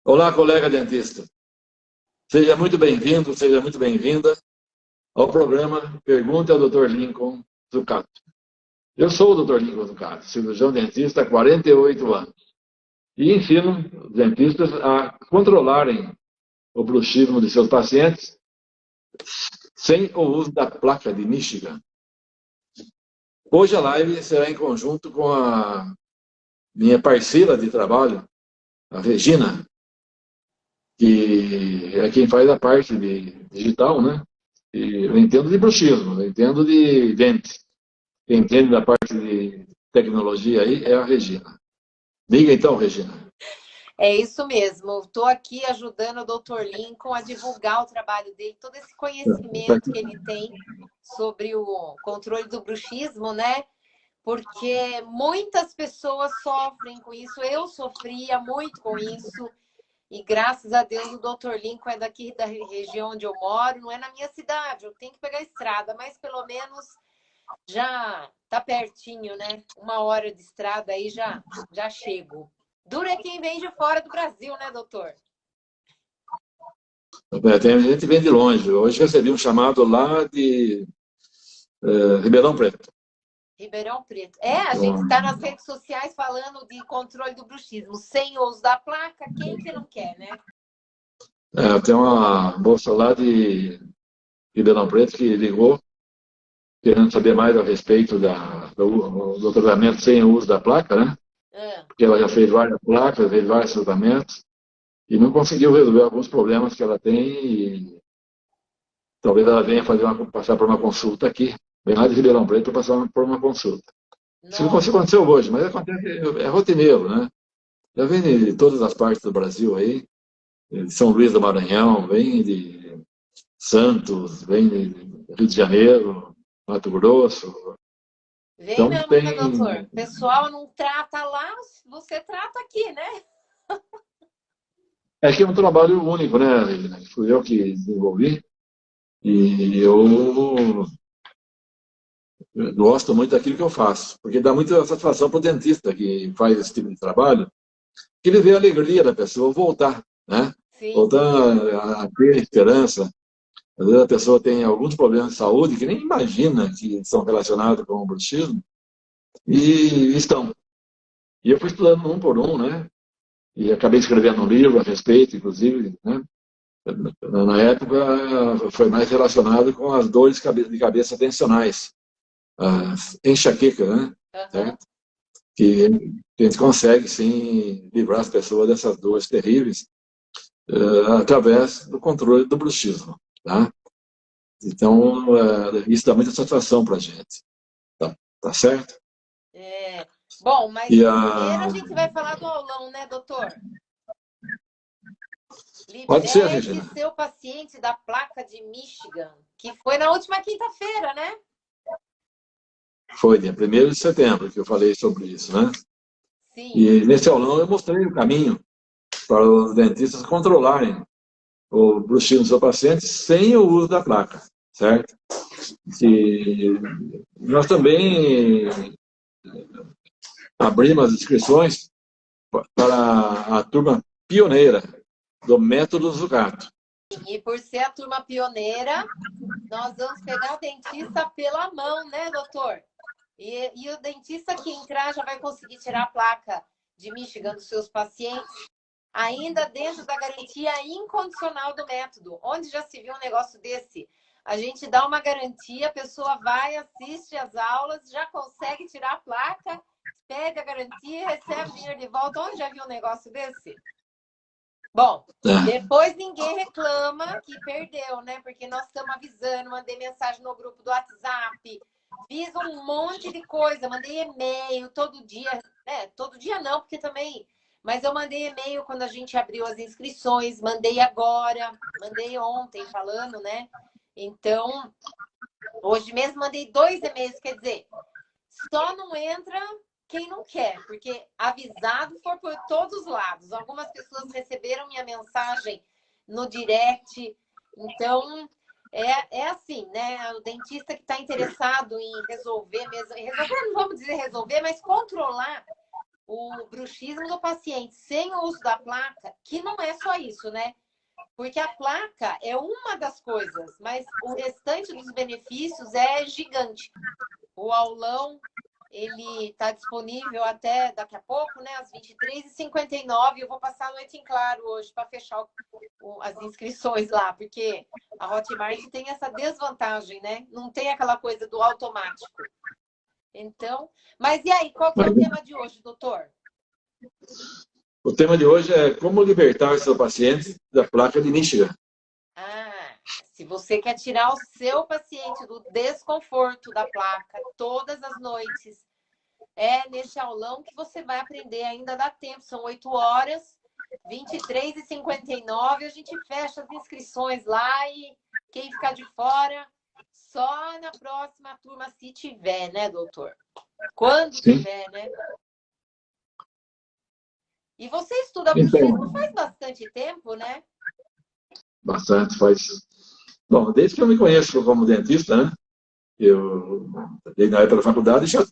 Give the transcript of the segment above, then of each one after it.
Olá, colega dentista. Seja muito bem-vindo, seja muito bem-vinda ao programa Pergunte ao Dr. Lincoln Zucato. Eu sou o Dr. Lincoln Zucato, cirurgião dentista há 48 anos. E ensino os dentistas a controlarem o bruxismo de seus pacientes sem o uso da placa de Michigan. Hoje a live será em conjunto com a minha parceira de trabalho, a Regina, que é quem faz a parte de digital, né? E eu entendo de bruxismo, eu entendo de dente. Quem entende da parte de tecnologia aí é a Regina. Diga então, Regina. É isso mesmo. Estou aqui ajudando o Dr. Lincoln a divulgar o trabalho dele, todo esse conhecimento que ele tem sobre o controle do bruxismo, né? Porque muitas pessoas sofrem com isso. Eu sofria muito com isso. E graças a Deus o Dr. Lincoln é daqui da região onde eu moro, não é na minha cidade. Eu tenho que pegar a estrada, mas pelo menos já tá pertinho, né? 1 hora de estrada aí já chego. Dura é quem vem de fora do Brasil, né, doutor? Tem gente que vem de longe. Hoje recebi um chamado lá de Ribeirão Preto. Ribeirão Preto. A gente está nas redes sociais falando de controle do bruxismo. Sem o uso da placa, quem que não quer, né? Tem uma moça lá de Ribeirão Preto que ligou, querendo saber mais a respeito do tratamento sem o uso da placa, né? Porque ela já fez várias placas, fez vários tratamentos, e não conseguiu resolver alguns problemas que ela tem, e talvez ela venha passar por uma consulta aqui, vem lá de Ribeirão Preto para passar por uma consulta. Isso não aconteceu hoje, mas acontece, é rotineiro, né? Já vem de todas as partes do Brasil aí, de São Luís do Maranhão, vem de Santos, vem de Rio de Janeiro, Mato Grosso. Vem Então mesmo, né, tem. doutor? O pessoal não trata lá, você trata aqui, né? É que é um trabalho único, né, Regina? Fui eu que desenvolvi, e eu gosto muito daquilo que eu faço, porque dá muita satisfação para o dentista que faz esse tipo de trabalho, que ele vê a alegria da pessoa voltar, né? Sim. Voltar a ter esperança. Às vezes a pessoa tem alguns problemas de saúde que nem imagina que são relacionados com o bruxismo, e estão. E eu fui estudando um por um, né? E acabei escrevendo um livro a respeito, inclusive, né? Na época foi mais relacionado com as dores de cabeça tensionais, as enxaquecas, né? Certo? Que a gente consegue, sim, livrar as pessoas dessas dores terríveis através do controle do bruxismo, tá? Então, isso dá muita satisfação para a gente, tá certo? Bom, mas primeiro a gente vai falar do aulão, né, doutor? Pode ser, Regina. Liberte seu paciente da placa de Michigan, que foi na última quinta-feira, né? Foi dia 1º de setembro que eu falei sobre isso, né? Sim. E nesse aulão eu mostrei o caminho para os dentistas controlarem o bruxismo do seu paciente sem o uso da placa, certo? E nós também abrimos as inscrições para a turma pioneira do método Zucato. E por ser a turma pioneira, nós vamos pegar o dentista pela mão, né, doutor? E o dentista que entrar já vai conseguir tirar a placa de Michigan dos seus pacientes, ainda dentro da garantia incondicional do método. Onde já se viu um negócio desse? A gente dá uma garantia, a pessoa vai, assiste as aulas, já consegue tirar a placa, pega a garantia, recebe o dinheiro de volta. Onde já viu um negócio desse? Bom, depois ninguém reclama que perdeu, né? Porque nós estamos avisando, mandei mensagem no grupo do WhatsApp, fiz um monte de coisa, mandei e-mail todo dia, né? Todo dia não, porque também... Mas eu mandei e-mail quando a gente abriu as inscrições, mandei agora, mandei ontem falando, né? Então, hoje mesmo mandei 2 e-mails, quer dizer, só não entra quem não quer, porque avisado for por todos os lados. Algumas pessoas receberam minha mensagem no direct. Então, é assim, né? O dentista que está interessado em resolver mesmo... Resolver, não vamos dizer resolver, mas controlar o bruxismo do paciente sem o uso da placa, que não é só isso, né? Porque a placa é uma das coisas, mas o restante dos benefícios é gigante. O aulão, ele está disponível até daqui a pouco, né? Às 23h59. Eu vou passar a noite em claro hoje para fechar as inscrições lá, porque a Hotmart tem essa desvantagem, né? Não tem aquela coisa do automático. Então, mas e aí, qual que é o tema de hoje, doutor? O tema de hoje é como libertar o seu paciente da placa de Michigan. Se você quer tirar o seu paciente do desconforto da placa todas as noites, é nesse aulão que você vai aprender. Ainda dá tempo, são 8 horas, 23h59, a gente fecha as inscrições lá e quem ficar de fora, só na próxima turma, se tiver, né, doutor? Quando tiver, né? E você estuda bruxismo faz bastante tempo, né? Bastante, faz. Bom, desde que eu me conheço como dentista, né? Eu, na época da faculdade, já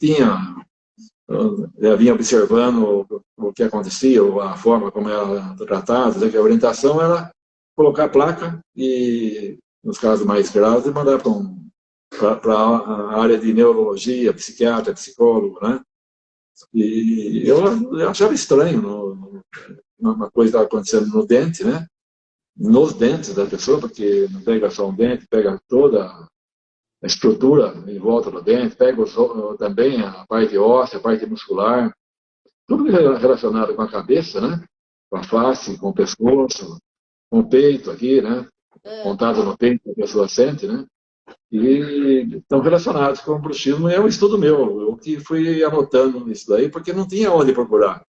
vinha observando o que acontecia, a forma como era tratado, que a orientação era colocar a placa e, nos casos mais graves, mandar para a área de neurologia, psiquiatra, psicólogo, né? E eu achava estranho uma coisa que estava acontecendo no dente, né? Nos dentes da pessoa, porque não pega só um dente, pega toda a estrutura em volta do dente, pega também a parte óssea, a parte muscular, tudo relacionado com a cabeça, né? Com a face, com o pescoço, com o peito aqui, né? Montado no peito que a pessoa sente, né? E estão relacionados com o bruxismo. É um estudo meu, eu que fui anotando isso daí, porque não tinha onde procurar,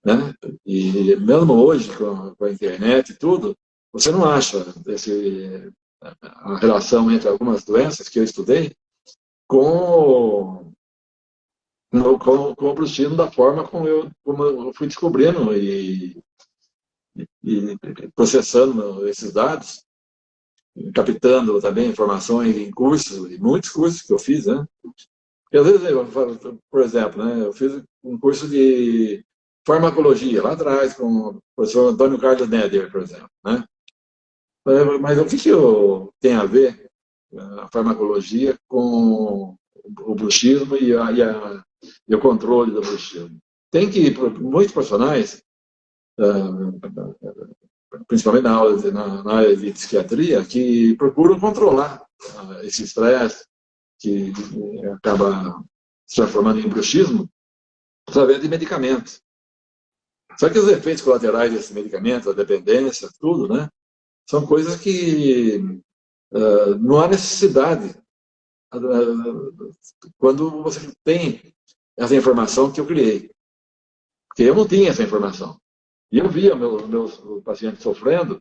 né? E mesmo hoje, com a internet e tudo, você não acha a relação entre algumas doenças que eu estudei com o bruxismo da forma como eu fui descobrindo e processando esses dados, captando também informações em cursos, em muitos cursos que eu fiz, né? Porque às vezes, por exemplo, né, eu fiz um curso de farmacologia lá atrás com o professor Antônio Carlos Neder, por exemplo, né? Mas o que tem a ver a farmacologia com o bruxismo e o controle do bruxismo? Tem que, muitos profissionais, principalmente na área de psiquiatria, que procuram controlar esse estresse que acaba se transformando em bruxismo através de medicamentos. Só que os efeitos colaterais desses medicamentos, a dependência, tudo, né? São coisas que não há necessidade quando você tem essa informação que eu criei. Porque eu não tinha essa informação. E eu via meus pacientes sofrendo,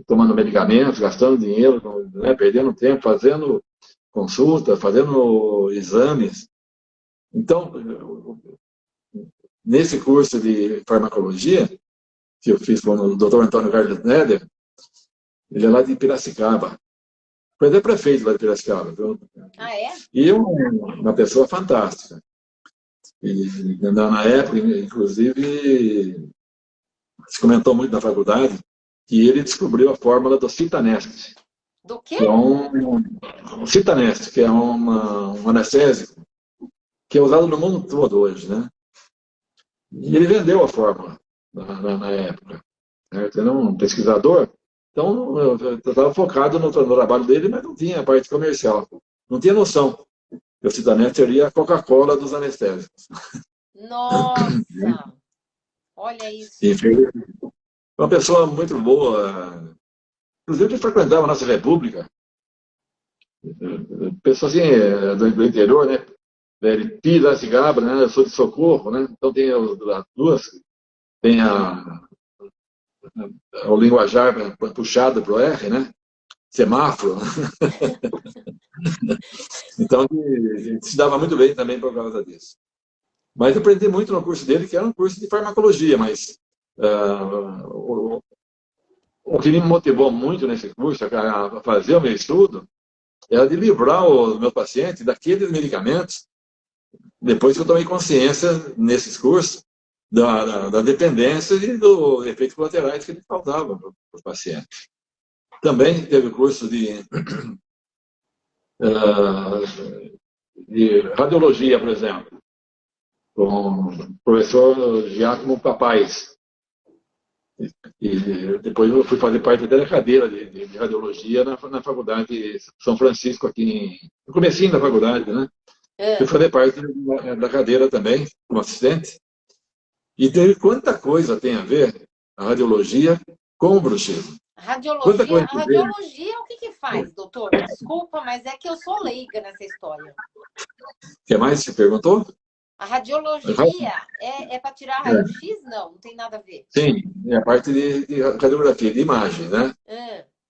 tomando medicamentos, gastando dinheiro, né, perdendo tempo, fazendo consulta, fazendo exames. Então, nesse curso de farmacologia, que eu fiz com o Dr. Antônio Carlos Neder, ele é lá de Piracicaba. Foi até prefeito lá de Piracicaba. Viu? Ah, é? E uma pessoa fantástica. E na época, inclusive, se comentou muito na faculdade que ele descobriu a fórmula do Citanest. Do quê? Que é um Citanest, que é um anestésico que é usado no mundo todo hoje, né? E ele vendeu a fórmula na época. Certo? Ele era um pesquisador, então eu estava focado no trabalho dele, mas não tinha a parte comercial. Não tinha noção que o Citanest seria a Coca-Cola dos anestésicos. Nossa! Olha isso. E foi uma pessoa muito boa, inclusive ele frequentava a nossa república. Pessoa assim, do interior, né? Ele Piracicaba, né? Eu sou de Socorro, né? Então tem as duas, tem o linguajar puxado para o R, né? Semáforo. Então, ele se dava muito bem também por causa disso. Mas eu aprendi muito no curso dele, que era um curso de farmacologia, mas o que me motivou muito nesse curso a fazer o meu estudo era de livrar os meus pacientes daqueles medicamentos depois que eu tomei consciência, nesses cursos, da dependência e dos efeitos colaterais que ele causava para os pacientes. Também teve curso de radiologia, por exemplo, com o professor Giacomo Papais. E depois eu fui fazer parte da cadeira de radiologia na faculdade de São Francisco, no comecinho da faculdade, né? Fui fazer parte da cadeira também, como assistente. E teve quanta coisa tem a ver a radiologia com o bruxismo. Radiologia, o que faz, doutor? Desculpa, mas é que eu sou leiga nessa história. O que mais você perguntou? A radiologia é para tirar raio-x? Não tem nada a ver. Sim, é a parte de radiografia, de imagem, né?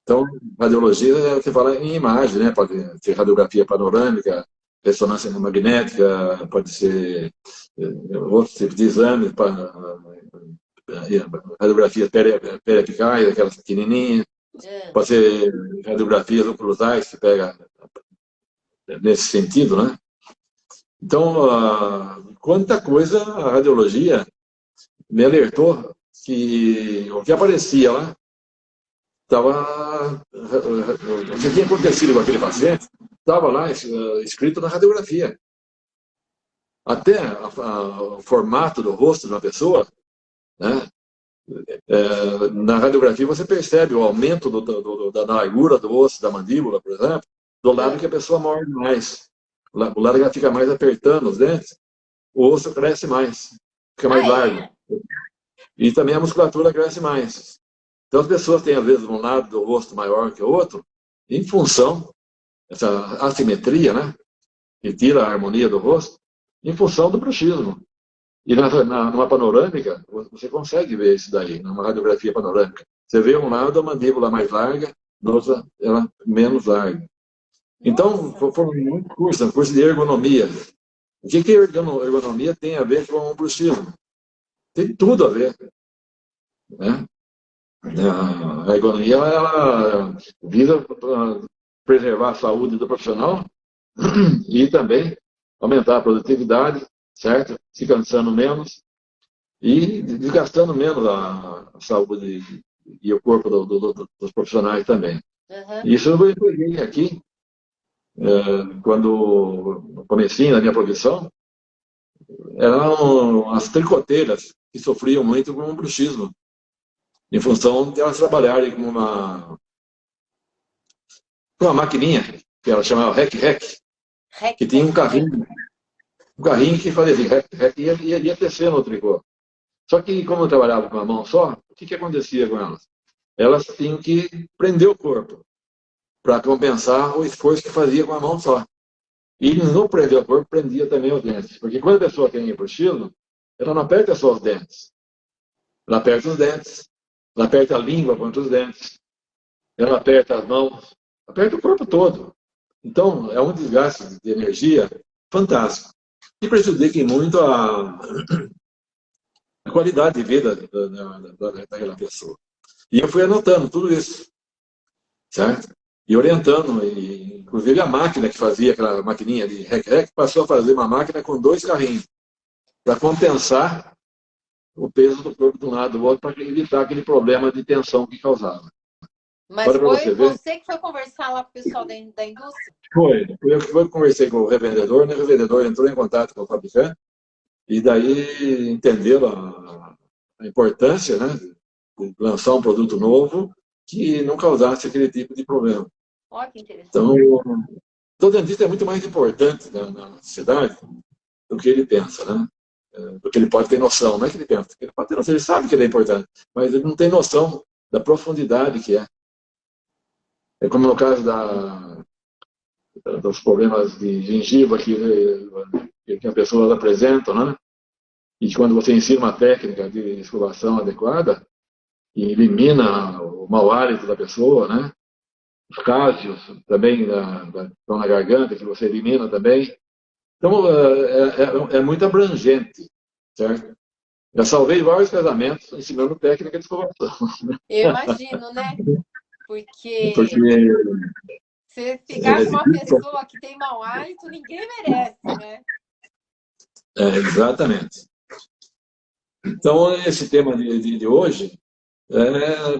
Então, radiologia, você fala em imagem, né? Pode ser radiografia panorâmica, ressonância magnética, pode ser outros tipos de exames, radiografias periapicais, aquelas pequenininhas, pode ser radiografias oclusais, que pega nesse sentido, né? Então, quanta coisa a radiologia me alertou que o que aparecia lá estava... O que tinha acontecido com aquele paciente estava lá escrito na radiografia. Até o formato do rosto de uma pessoa, né? Na radiografia você percebe o aumento da largura do osso da mandíbula, por exemplo, do lado que a pessoa morde mais. O lado que ela fica mais apertando os dentes, o osso cresce mais, fica mais largo. E também a musculatura cresce mais. Então as pessoas têm, às vezes, um lado do rosto maior que o outro, em função dessa assimetria, né? Que tira a harmonia do rosto, em função do bruxismo. E numa panorâmica, você consegue ver isso daí, numa radiografia panorâmica. Você vê um lado a mandíbula mais larga, no outro ela menos larga. Então, foi muito curso, um curso de ergonomia. O que a ergonomia tem a ver com o bruxismo? Tem tudo a ver. Né? A ergonomia, ela visa preservar a saúde do profissional e também aumentar a produtividade, certo? Se cansando menos e desgastando menos a saúde e o corpo dos profissionais também. Isso eu peguei aqui, quando comecei na minha profissão, eram as tricoteiras que sofriam muito com o bruxismo, em função de elas trabalharem com uma maquininha, que ela chamava rec-rec, que tinha um carrinho que fazia assim, rec, ia tecendo o tricô. Só que, como eu trabalhava com a mão só, o que acontecia com elas? Elas tinham que prender o corpo para compensar o esforço que fazia com a mão só. E no prender o corpo, prendia também os dentes. Porque quando a pessoa tem bruxismo, ela não aperta só os dentes. Ela aperta os dentes, ela aperta a língua contra os dentes, ela aperta as mãos, aperta o corpo todo. Então, é um desgaste de energia fantástico. E prejudica muito a qualidade de vida daquela pessoa. E eu fui anotando tudo isso, certo? E orientando, inclusive a máquina que fazia aquela maquininha de rec-rec passou a fazer uma máquina com 2 carrinhos, para compensar o peso do corpo de um lado do outro, para evitar aquele problema de tensão que causava. Mas foi você que foi conversar lá com o pessoal da indústria? Foi. Eu conversei com o revendedor, né? O revendedor entrou em contato com o fabricante, e daí entenderam a importância, né, de lançar um produto novo que não causasse aquele tipo de problema. Olha que interessante. Então, o dentista é muito mais importante na sociedade do que ele pensa, né? Do que ele pode ter noção. Não é que ele pensa, ele pode ter noção, ele sabe que ele é importante, mas ele não tem noção da profundidade que é. É como no caso dos problemas de gengiva que as pessoas apresentam, né? E quando você ensina uma técnica de escovação adequada, e elimina o mau hálito da pessoa, né? Os cásios também estão na garganta, que você elimina também. Então, é muito abrangente, certo? Já salvei vários casamentos ensinando técnica de escovação. Eu imagino, né? Porque se ficar com uma pessoa que tem mau hálito, ninguém merece, né? Exatamente. Então, esse tema de hoje é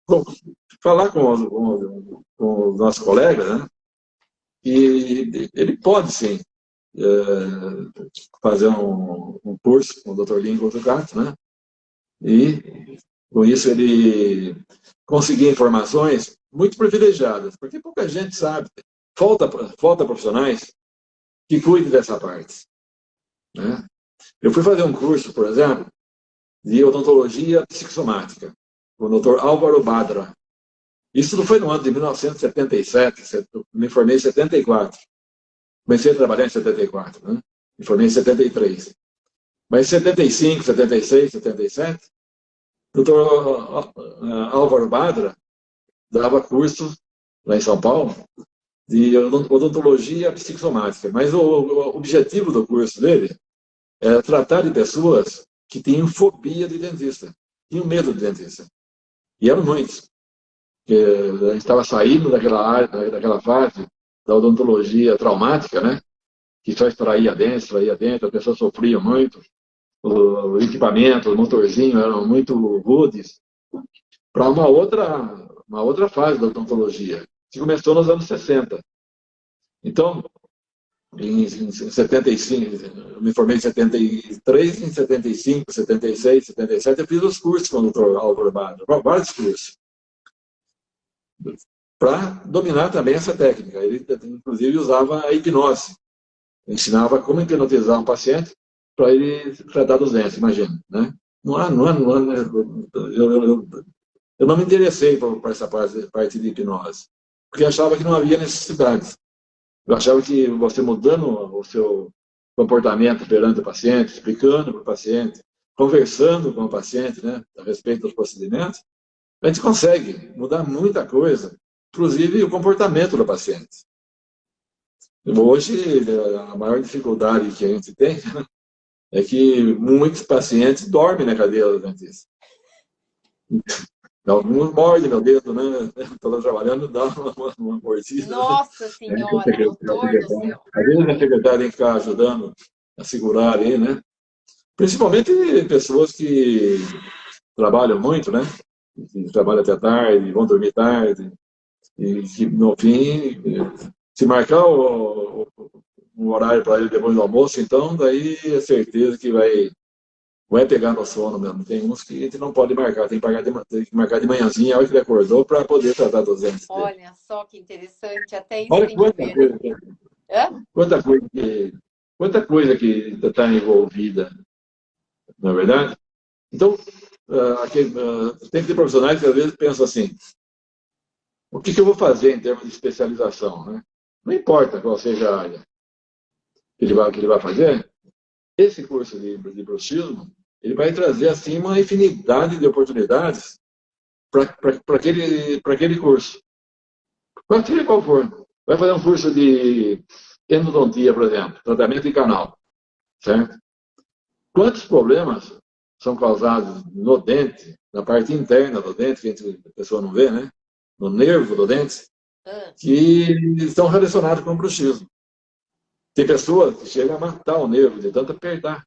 bom, falar com os nossos colegas, né? E ele pode, sim, fazer um curso com o Dr. Lincoln Gato, né? E, com isso, ele conseguir informações muito privilegiadas, porque pouca gente sabe. Falta profissionais que cuidem dessa parte, né? Eu fui fazer um curso, por exemplo, de odontologia psicossomática, com o Dr. Álvaro Badra. Isso não foi no ano de 1977, eu me formei em 74. Comecei a trabalhar em 74, né? Me formei em 73. Mas em 75, 76, 77, o doutor Álvaro Badra dava curso lá em São Paulo de odontologia psicossomática. Mas o objetivo do curso dele era tratar de pessoas que tinham fobia de dentista, tinham medo de dentista. E eram muitos. A gente estava saindo daquela área, daquela fase da odontologia traumática, né? Que só extraía dentro, a pessoa sofria muito, o equipamento, o motorzinho eram muito rudes, para uma outra fase da odontologia, que começou nos anos 60. Então, em 75, eu me formei em 73, em 75, 76, 77, eu fiz os cursos com o Dr. Álvaro Badra, vários cursos, para dominar também essa técnica. Ele, inclusive, usava a hipnose. Ensinava como hipnotizar um paciente para ele tratar dos dentes, imagina, né? Eu não me interessei por essa parte de hipnose, porque achava que não havia necessidade. Eu achava que você mudando o seu comportamento perante o paciente, explicando para o paciente, conversando com o paciente, né, a respeito dos procedimentos, a gente consegue mudar muita coisa, inclusive o comportamento do paciente. Hoje, a maior dificuldade que a gente tem é que muitos pacientes dormem na cadeira do dentista. Alguns mordem meu dedo, né? Estou trabalhando, dá uma mordida. Nossa Senhora, doutor do céu. Às vezes a secretária tem que ficar ajudando a segurar ali, né? Principalmente pessoas que trabalham muito, né? Que trabalham até tarde, vão dormir tarde. E que, no fim, se marcar um horário para ele depois do almoço, então, daí é certeza que vai pegar no sono mesmo. Tem uns que a gente não pode marcar, tem que marcar de manhãzinha, a hora que ele acordou, para poder tratar dos dentes dele. Olha só que interessante, até isso Olha tem que ver, né? Quanta coisa que está envolvida, não é verdade? Então, tem que ter profissionais que às vezes pensam assim, o que eu vou fazer em termos de especialização, né? Não importa qual seja a área que ele vai fazer, esse curso de bruxismo, ele vai trazer assim uma infinidade de oportunidades para aquele curso. Seja qual for. Vai fazer um curso de endodontia, por exemplo, tratamento de canal, certo? Quantos problemas são causados no dente, na parte interna do dente, que a pessoa não vê, né? No nervo do dente, que estão relacionados com o bruxismo. Tem pessoas que chegam a matar o nervo de tanto apertar.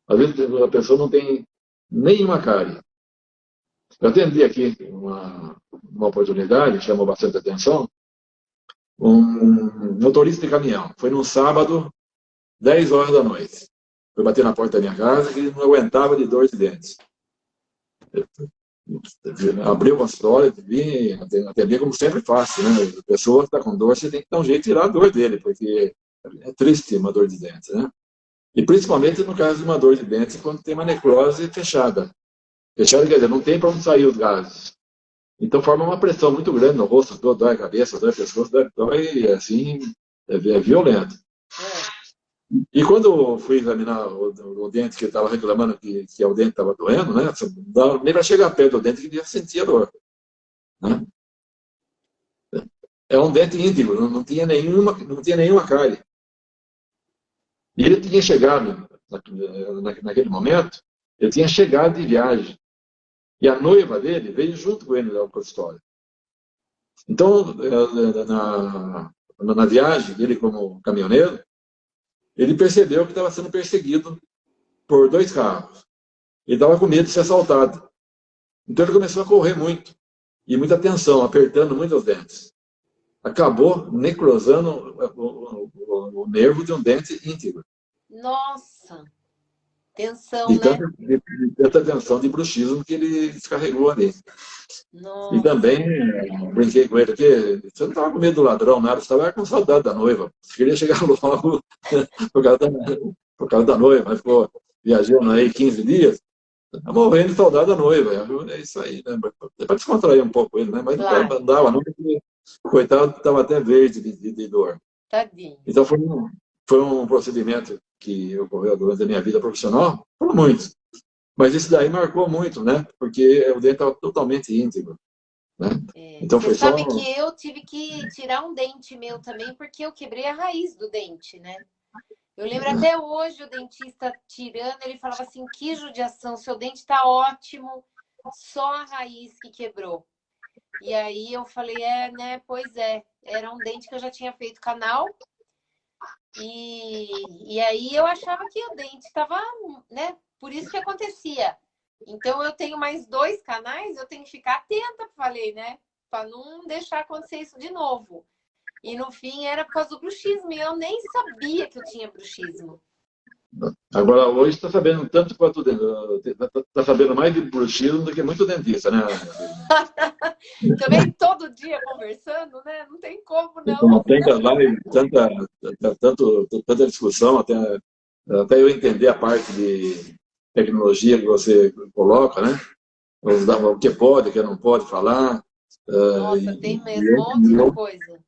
Às vezes a pessoa não tem nenhuma cárie. Eu atendi aqui uma oportunidade, que chamou bastante atenção, um motorista de caminhão. Foi num sábado, 10 horas da noite. Foi bater na porta da minha casa que ele não aguentava de dor de dentes. Abriu uma história, vim atender como sempre faço, né? A pessoa que está com dor, você tem que dar um jeito de tirar a dor dele, porque é triste uma dor de dentes, né? E principalmente no caso de uma dor de dentes, quando tem uma necrose fechada. Fechada quer dizer, não tem para onde sair os gases. Então forma uma pressão muito grande no rosto todo, dói a cabeça, dói o pescoço, dói assim, é violento. E quando eu fui examinar o dente que ele estava reclamando que o dente estava doendo, né? Não dava nem para chegar perto do dente que ele já sentia dor. Né? É um dente íntegro, não tinha nenhuma cárie. E ele tinha chegado, naquele momento, ele tinha chegado de viagem. E a noiva dele veio junto com ele ao consultório. Então, na viagem dele como caminhoneiro, ele percebeu que estava sendo perseguido por 2 carros. Ele estava com medo de ser assaltado. Então ele começou a correr muito, e muita tensão, apertando muito os dentes. Acabou necrosando o nervo de um dente íntegro. Nossa, tensão, De né? tanta tensão de bruxismo que ele descarregou ali. Nossa. E também brinquei com ele, porque você não estava com medo do ladrão, nada, você estava com saudade da noiva. Você queria chegar logo por causa da noiva, mas ficou viajando aí 15 dias, tá morrendo de saudade da noiva. É isso aí, né? É para descontrair um pouco ele, né? Mas Claro. não dava, não, porque o coitado estava até verde de dor. Tadinho. Então foi um procedimento que ocorreu durante a minha vida profissional, foram muitos. Mas isso daí marcou muito, né? Porque o dente estava totalmente íntegro. Né? Então Você sabe que eu tive que tirar um dente meu também, porque eu quebrei a raiz do dente, né? Eu lembro até hoje o dentista tirando, ele falava assim, que judiação, seu dente tá ótimo, só a raiz que quebrou. E aí eu falei, né, pois é, era um dente que eu já tinha feito canal, e aí eu achava que o dente estava, né, por isso que acontecia. Então eu tenho mais 2 canais, eu tenho que ficar atenta, falei, né, para não deixar acontecer isso de novo. E no fim era por causa do bruxismo, e eu nem sabia que eu tinha bruxismo. Agora, hoje está sabendo tanto quanto está sabendo mais de bruxismo do que muito dentista, né? Também todo dia conversando, né? Não tem como, não. Então, tanta live, tanta discussão, até eu entender a parte de tecnologia que você coloca, né? O que pode, o que não pode falar. Nossa, tem mesmo um monte de coisa.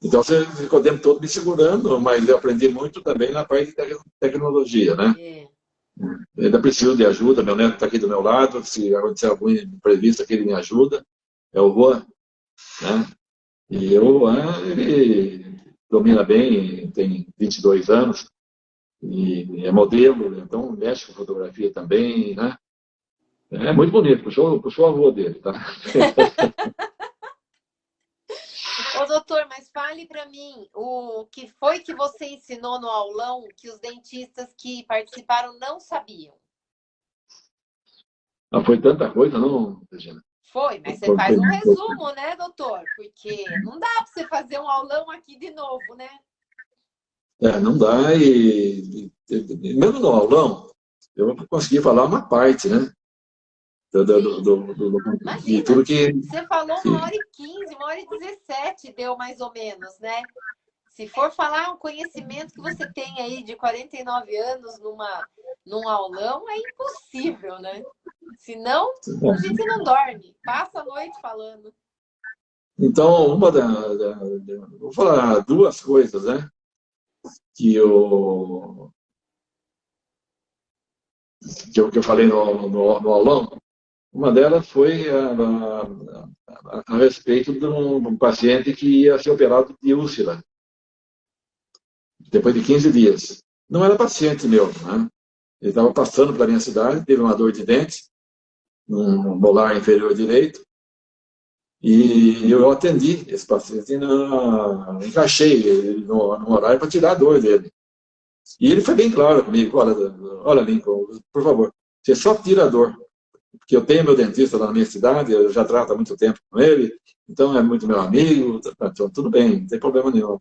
Então, você ficou o tempo todo me segurando, mas eu aprendi muito também na parte de tecnologia, né? Eu ainda preciso de ajuda, meu neto está aqui do meu lado, se acontecer algum imprevisto aqui, ele me ajuda. É o Juan, né? E o Juan, ele domina bem, tem 22 anos, e é modelo, então mexe com fotografia também, né? É muito bonito, puxou a rua dele, tá? Ô, doutor, mas fale para mim, o que foi que você ensinou no aulão que os dentistas que participaram não sabiam? Não foi tanta coisa, não, Regina? Foi, mas você faz um resumo, né, doutor? Porque não dá para você fazer um aulão aqui de novo, né? Não dá, e mesmo no aulão, eu consegui falar uma parte, né? Imagina, tudo que... você falou 1h15, 1h17 deu mais ou menos, né? Se for falar um conhecimento que você tem aí de 49 anos num aulão, é impossível, né? Senão, a gente não dorme, passa a noite falando. Então, vou falar 2 coisas, né? Que eu falei no aulão. Uma delas foi a respeito de um paciente que ia ser operado de úlcera, depois de 15 dias. Não era paciente meu, né? Ele estava passando pela minha cidade, teve uma dor de dente, no molar inferior direito, e eu atendi esse paciente, encaixei ele no horário para tirar a dor dele. E ele foi bem claro comigo, olha Lincoln, por favor, você só tira a dor, porque eu tenho meu dentista lá na minha cidade, eu já trato há muito tempo com ele, então é muito meu amigo, então, tudo bem, não tem problema nenhum.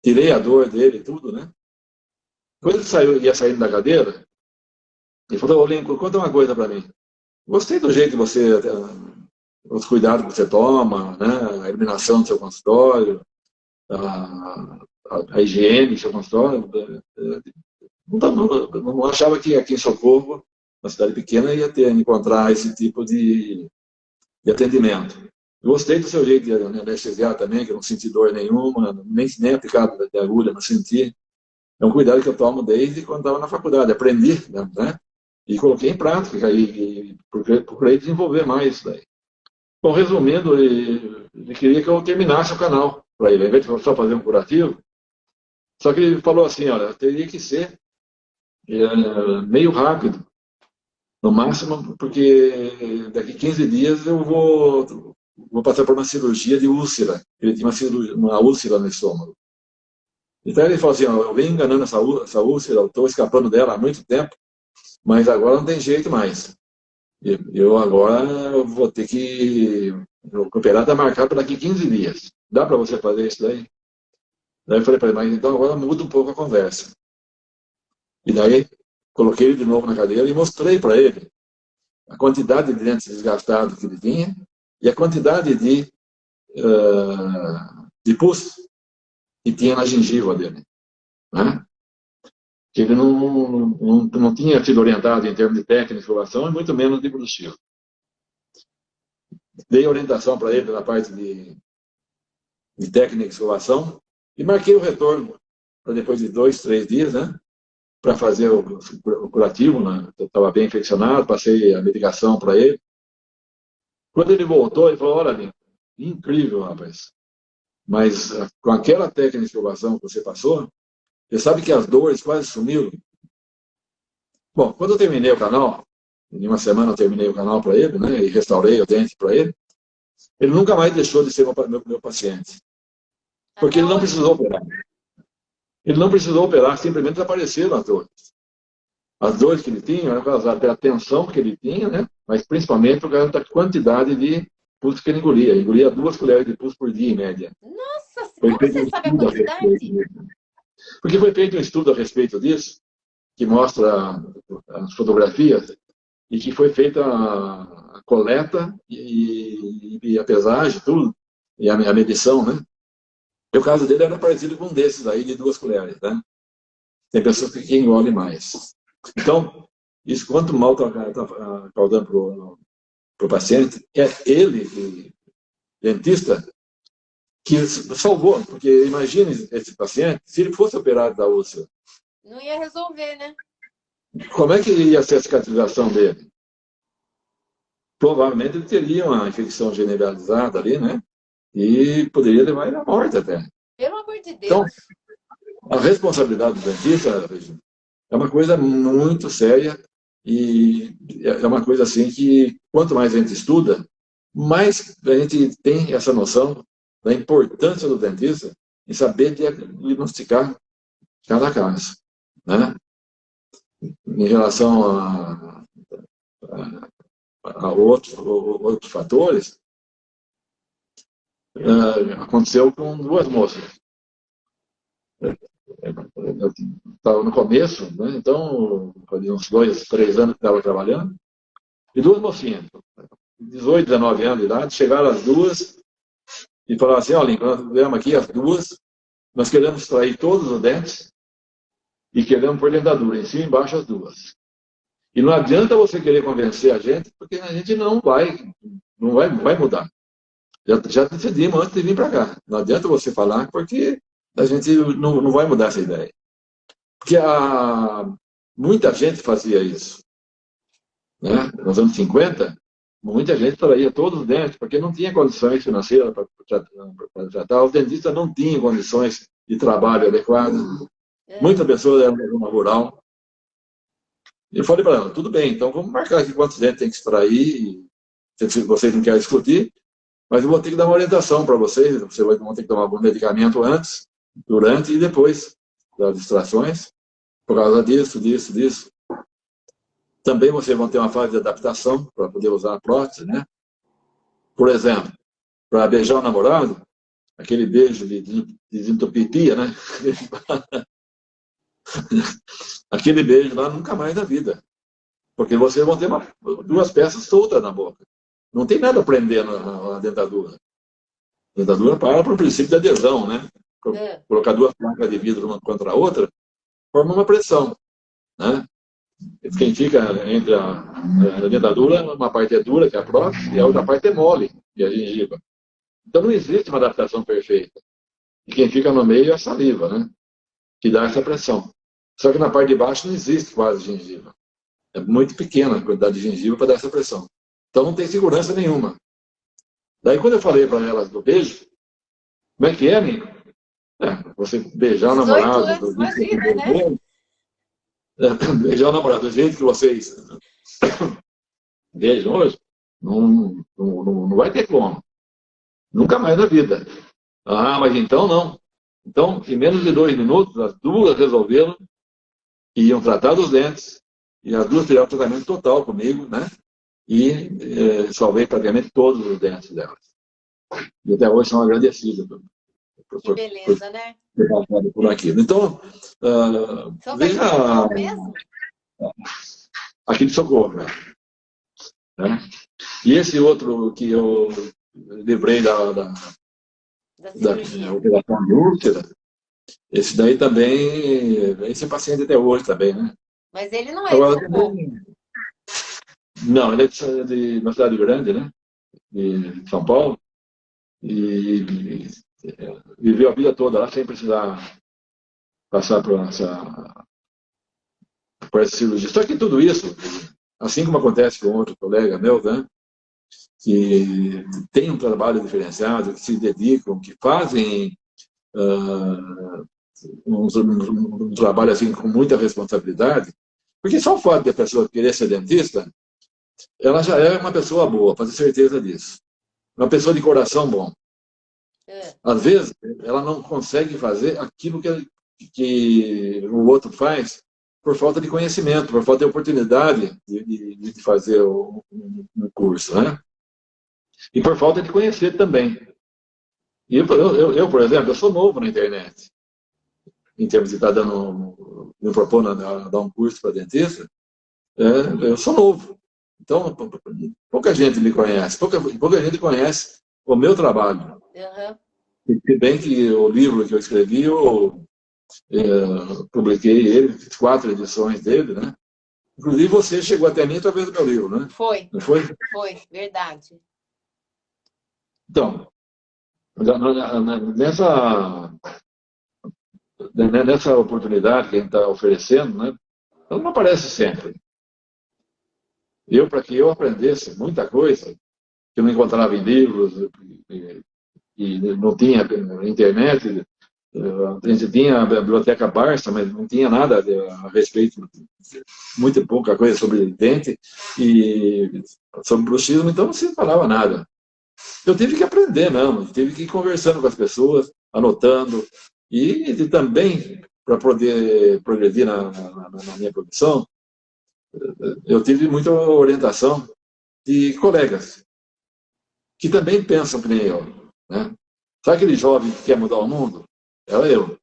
Tirei a dor dele e tudo, né? Quando ele ia saindo da cadeira, ele falou, Lincoln, conta uma coisa para mim. Gostei do jeito que você, os cuidados que você toma, né? A iluminação do seu consultório, a higiene do seu consultório. Não achava que aqui em Socorro, uma cidade pequena, ia encontrar esse tipo de atendimento. Gostei do seu jeito de anestesiar também, que eu não senti dor nenhuma, nem aplicado de agulha, não senti. É um cuidado que eu tomo desde quando estava na faculdade, aprendi, né? E coloquei em prática, e procurei desenvolver mais isso daí. Bom, resumindo, ele queria que eu terminasse o canal para ele, ao invés de só fazer um curativo. Só que ele falou assim, olha, teria que ser meio rápido, no máximo, porque daqui 15 dias eu vou passar por uma cirurgia de úlcera. Ele tinha uma úlcera no estômago. Então ele falou assim, ó, eu venho enganando essa úlcera, eu estou escapando dela há muito tempo, mas agora não tem jeito mais. Eu agora vou ter que... O campeonato está marcado para daqui 15 dias. Dá para você fazer isso daí? Daí eu falei para ele, mas então agora muda um pouco a conversa. E daí coloquei ele de novo na cadeira e mostrei para ele a quantidade de dentes desgastados que ele tinha e a quantidade de pus que tinha na gengiva dele. Né? Que ele não tinha sido orientado em termos de técnica de escovação e muito menos de bruxismo. Dei orientação para ele na parte de técnica de escovação e marquei o retorno para depois de 2, 3 dias, né? Para fazer o curativo, né? Eu estava bem infeccionado, passei a medicação para ele. Quando ele voltou, ele falou, olha, incrível, rapaz. Mas com aquela técnica de escovação que você passou, você sabe que as dores quase sumiram. Bom, quando eu terminei o canal, em uma semana eu terminei o canal para ele, né? E restaurei o dente para ele. Ele nunca mais deixou de ser meu paciente. Porque ele não precisou operar. Ele não precisou operar, simplesmente apareceram as dores. As dores que ele tinha eram causadas pela tensão que ele tinha, né? Mas principalmente por causa da quantidade de pus que ele engolia. Ele engolia 2 colheres de pus por dia, em média. Nossa, como você sabe a quantidade? Porque foi feito um estudo a respeito disso, que mostra as fotografias, e que foi feita a coleta e a pesagem, tudo, e a medição, né? E o caso dele era parecido com um desses aí, de 2 colheres, né? Tem pessoas que engolem mais. Então, isso quanto mal está causando para o paciente, é ele, dentista, que salvou. Porque imagine esse paciente, se ele fosse operado da úlcera. Não ia resolver, né? Como é que ia ser a cicatrização dele? Provavelmente ele teria uma infecção generalizada ali, né? E poderia levar ele à morte até. Pelo amor de Deus. Então, a responsabilidade do dentista é uma coisa muito séria e é uma coisa assim que quanto mais a gente estuda, mais a gente tem essa noção da importância do dentista em saber diagnosticar cada caso, né? Em relação a outros fatores, aconteceu com 2 moças. Eu estava no começo, né? Então, fazia uns 2, 3 anos que estava trabalhando, e 2 mocinhas, 18, 19 anos de idade, chegaram as 2 e falaram assim, olha, nós viemos aqui as 2, nós queremos extrair todos os dentes e queremos pôr dentadura em cima e embaixo as 2. E não adianta você querer convencer a gente, porque a gente não vai mudar. Já decidimos antes de vir para cá. Não adianta você falar, porque a gente não vai mudar essa ideia. Porque muita gente fazia isso. Né? Nos anos 50, muita gente traía todos os dentes, porque não tinha condições financeiras para tratar. Os dentistas não tinham condições de trabalho adequadas. Muitas pessoas eram da zona rural. E eu falei para ela, tudo bem, então vamos marcar aqui quantos dentes tem que extrair, se vocês não querem discutir, mas eu vou ter que dar uma orientação para vocês, vocês vão ter que tomar algum medicamento antes, durante e depois das extrações, por causa disso. Também vocês vão ter uma fase de adaptação para poder usar a prótese, né? Por exemplo, para beijar o namorado, aquele beijo de desentupia, né? Aquele beijo lá nunca mais na vida. Porque vocês vão ter 2 peças soltas na boca. Não tem nada prendendo a dentadura. A dentadura para o princípio de adesão, né? Colocar 2 placas de vidro uma contra a outra, forma uma pressão, né? Quem fica entre a dentadura, uma parte é dura, que é a prótese, e a outra parte é mole, que é a gengiva. Então não existe uma adaptação perfeita. E quem fica no meio é a saliva, né? Que dá essa pressão. Só que na parte de baixo não existe quase gengiva. É muito pequena a quantidade de gengiva para dar essa pressão. Então não tem segurança nenhuma. Daí quando eu falei para elas do beijo, como é que é, Nico? Você beijar o namorado... Imagina, né? Beijar o namorado do jeito que vocês beijam hoje, não vai ter como. Nunca mais na vida. Ah, mas então não. Então, em menos de 2 minutos, as duas resolveram que iam tratar dos dentes, e as duas fizeram tratamento total comigo, né? E salvei praticamente todos os dentes delas. E até hoje são agradecidas Que beleza, né? ter passado por aquilo. Então, São veja mesmo? aqui de Socorro, né? E esse outro que eu livrei da operação de úlcera, esse daí também, esse paciente até hoje também, né? Mas ele não é Agora, de Socorro. Não, ele é de uma cidade grande, né? De São Paulo. E viveu a vida toda lá sem precisar passar por essa cirurgia. Só que tudo isso, assim como acontece com outro colega meu, né? Que tem um trabalho diferenciado, que se dedicam, que fazem um trabalho assim com muita responsabilidade, porque só o fato de a pessoa querer ser dentista, ela já é uma pessoa boa, pode ter certeza disso. Uma pessoa de coração bom. Às vezes, ela não consegue fazer aquilo que o outro faz por falta de conhecimento, por falta de oportunidade de fazer um curso, né? E por falta de conhecer também. E eu, por exemplo, eu sou novo na internet, em termos de estar me propondo a dar um curso para dentista, eu sou novo. Então, pouca gente me conhece, pouca gente conhece o meu trabalho. Se bem que o livro que eu escrevi, eu publiquei ele, 4 edições dele, né? Inclusive você chegou até mim através do meu livro, né? Foi. Não foi? Foi, verdade. Então, nessa oportunidade que a gente está oferecendo, né? Ela não aparece sempre. Para que eu aprendesse muita coisa que eu não encontrava em livros e não tinha internet. A gente tinha a biblioteca Barça, mas não tinha nada a respeito, muito pouca coisa sobre dente e sobre bruxismo, então não se falava nada. Eu tive que aprender mesmo, tive que ir conversando com as pessoas, anotando, e também, para poder progredir na minha profissão, eu tive muita orientação de colegas que também pensam que nem eu, né? Sabe aquele jovem que quer mudar o mundo? Era eu.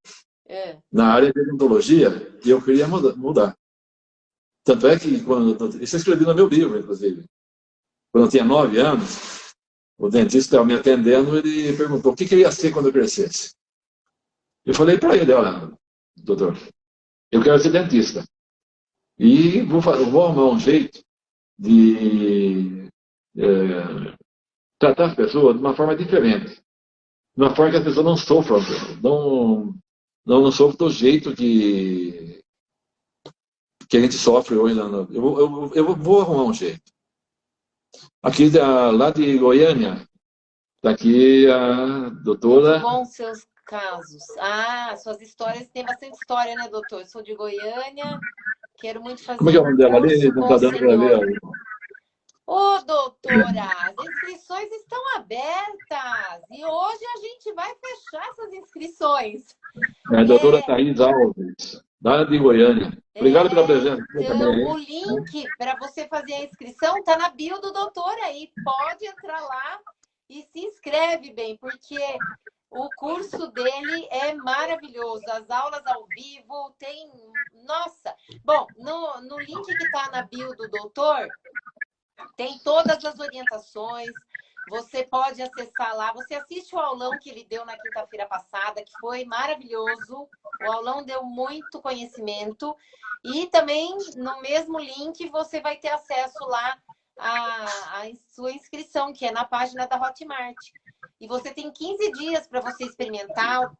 Na área de odontologia, eu queria mudar. Tanto é que, isso eu escrevi no meu livro, inclusive. Quando eu tinha 9 anos, o dentista estava me atendendo, ele perguntou o que eu ia ser quando eu crescesse. Eu falei para ele, olha, doutor, eu quero ser dentista. E vou arrumar um jeito de tratar as pessoas de uma forma diferente. De uma forma que as pessoas não sofram, não sofram do jeito que a gente sofre hoje. Eu vou arrumar um jeito. Aqui, lá de Goiânia, está aqui a doutora... Bom, seus casos. Suas histórias, tem bastante história, né, doutor? Eu sou de Goiânia, quero muito fazer Como é que é o nome dela ali? Não está dando para ver. Ô, doutora, as inscrições estão abertas e hoje a gente vai fechar essas inscrições. É a doutora Thaís Alves, lá de Goiânia. Obrigado pela presença. Então, o link para você fazer a inscrição está na bio do doutor aí. Pode entrar lá e se inscreve bem, porque o curso dele é maravilhoso. As aulas ao vivo tem... Nossa! Bom, no link que está na bio do doutor, tem todas as orientações. Você pode acessar lá. Você assiste o aulão que ele deu na quinta-feira passada, que foi maravilhoso. O aulão deu muito conhecimento. E também, no mesmo link, você vai ter acesso lá à sua inscrição, que é na página da Hotmart. E você tem 15 dias para você experimentar,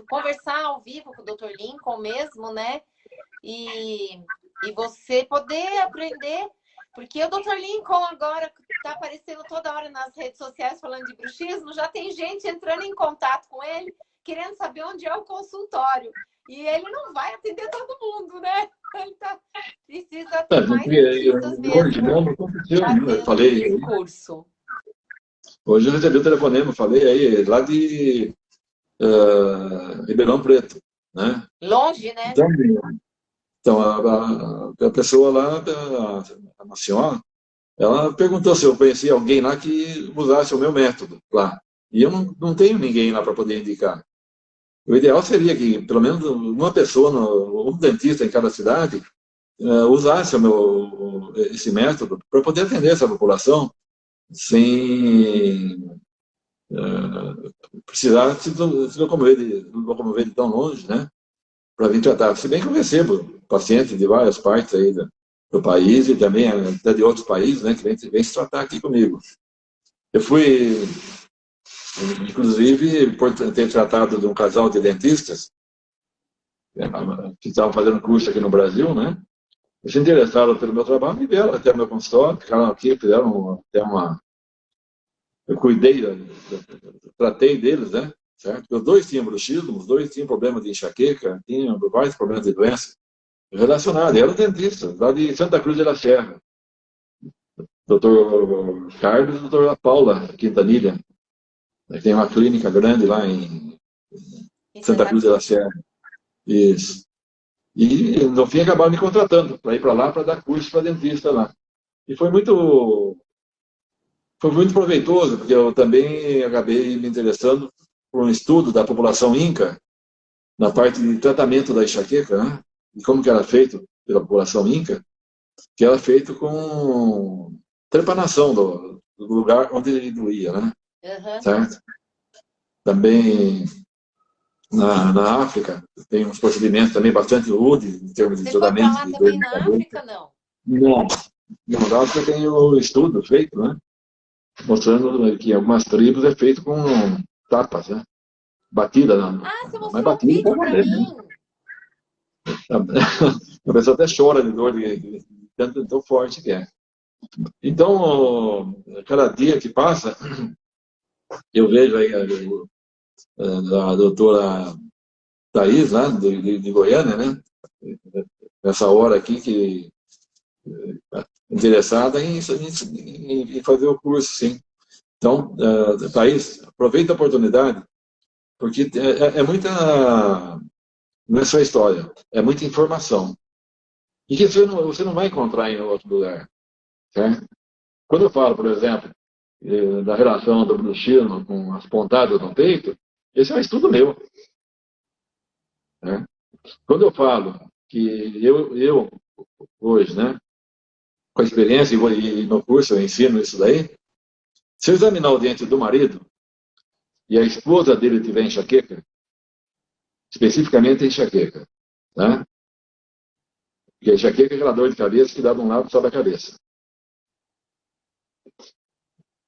conversar ao vivo com o Dr. Lincoln mesmo, né? E você poder aprender... Porque o Dr. Lincoln agora está aparecendo toda hora nas redes sociais falando de bruxismo, já tem gente entrando em contato com ele, querendo saber onde é o consultório. E ele não vai atender todo mundo, né? Ele precisa ter mais dentistas mesmo fazendo esse curso. Hoje eu recebi o telefonema, falei aí, lá de Ribeirão Preto, né? Longe, né? Então a pessoa lá, uma senhora, ela perguntou se eu conhecia alguém lá que usasse o meu método lá. E eu não tenho ninguém lá para poder indicar. O ideal seria que, pelo menos, uma pessoa, um dentista em cada cidade, usasse esse método para poder atender essa população sem precisar se locomover de tão longe, né? Para vir tratar. Se bem que eu recebo pacientes de várias partes aí do país e também até de outros países, né, que vem se tratar aqui comigo. Eu fui, inclusive, por ter tratado de um casal de dentistas que estavam fazendo curso aqui no Brasil, né? Eles se interessaram pelo meu trabalho e vieram até o meu consultório, ficaram aqui, fizeram até uma... Eu cuidei, tratei deles, né? Certo? Os dois tinham bruxismo, os dois tinham problema de enxaqueca, tinham vários problemas de doença relacionados. Eram dentistas, lá de Santa Cruz de la Serra. Doutor Carlos e doutora Paula Quintanilha. Tem uma clínica grande lá em Santa Cruz de la Serra. Isso. E, no fim, acabaram me contratando para ir para lá para dar curso para dentista lá. E foi muito proveitoso, porque eu também acabei me interessando por um estudo da população inca na parte de tratamento da enxaqueca, né? E como que era feito pela população inca, que era feito com trepanação do lugar onde ele doía, né? Uhum. Certo? Também na África tem uns procedimentos também bastante úteis em termos de tratamento. Você foi para lá também na África, não? Não. Na África tem o estudo feito, né? Mostrando que em algumas tribos é feito com tapas, né? Batida. Você Mas mostrou um batida vídeo para mim. A pessoa até chora de dor, de tão forte que é. Então, cada dia que passa, eu vejo aí a doutora Thaís, lá de Goiânia, né? Nessa hora aqui, que interessada em fazer o curso, sim. Então, Thaís, aproveita a oportunidade, porque é muita... Não é só história, é muita informação. E que você não vai encontrar em outro lugar. Certo? Quando eu falo, por exemplo, da relação do bruxismo com as pontadas no peito, esse é um estudo meu. Né? Quando eu falo que eu hoje, né, com a experiência e no curso eu ensino isso daí, se eu examinar o dente do marido e a esposa dele tiver enxaqueca, especificamente a enxaqueca, né? Porque a enxaqueca é aquela dor de cabeça que dá de um lado e sobe a cabeça.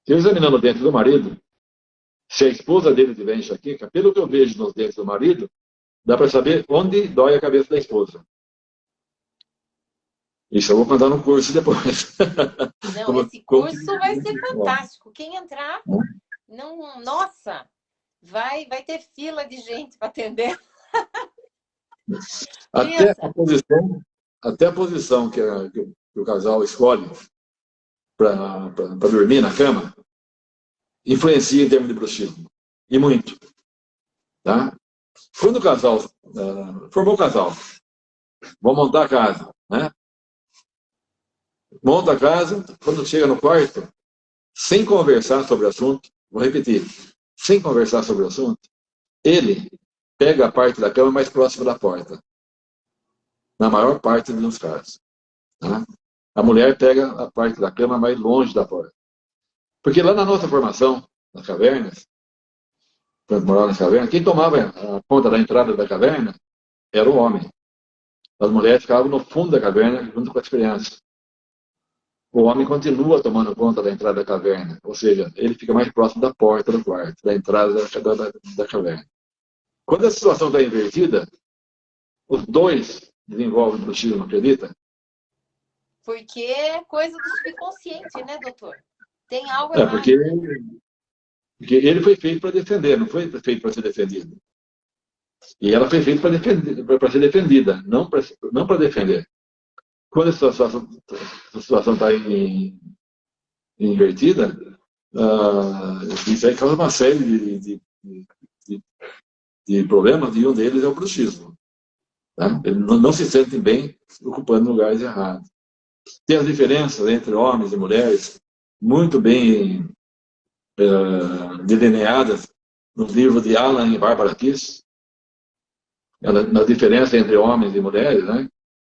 Se eu examinar o dente do marido, se a esposa dele tiver enxaqueca, pelo que eu vejo nos dentes do marido, dá para saber onde dói a cabeça da esposa. Isso eu vou mandar no curso depois. Não, esse curso vai ser fantástico. Quem entrar, não, nossa, vai ter fila de gente para atender. Até a posição que o casal escolhe para dormir na cama influencia em termos de bruxismo. E muito. Tá? Quando o casal formou o casal, vão montar a casa, né? Monta a casa, quando chega no quarto, sem conversar sobre o assunto, vou repetir, sem conversar sobre o assunto, ele pega a parte da cama mais próxima da porta. Na maior parte dos casos. Tá? A mulher pega a parte da cama mais longe da porta. Porque lá na nossa formação, nas cavernas, quando morava nas cavernas, quem tomava a conta da entrada da caverna era o homem. As mulheres ficavam no fundo da caverna junto com as crianças. O homem continua tomando conta da entrada da caverna, ou seja, ele fica mais próximo da porta do quarto, da entrada da caverna. Quando a situação está invertida, os dois desenvolvem bruxismo, acredita? Porque é coisa do subconsciente, né, doutor? Tem algo errado. Porque ele foi feito para defender, não foi feito para ser defendido. E ela foi feita para ser defendida, não para defender. Quando a situação está invertida, isso aí causa uma série de de problemas, e um deles é o bruxismo. Tá? Eles não se sentem bem ocupando lugares errados. Tem as diferenças entre homens e mulheres muito bem delineadas no livro de Alan e Barbara Kiss, na diferença entre homens e mulheres, né?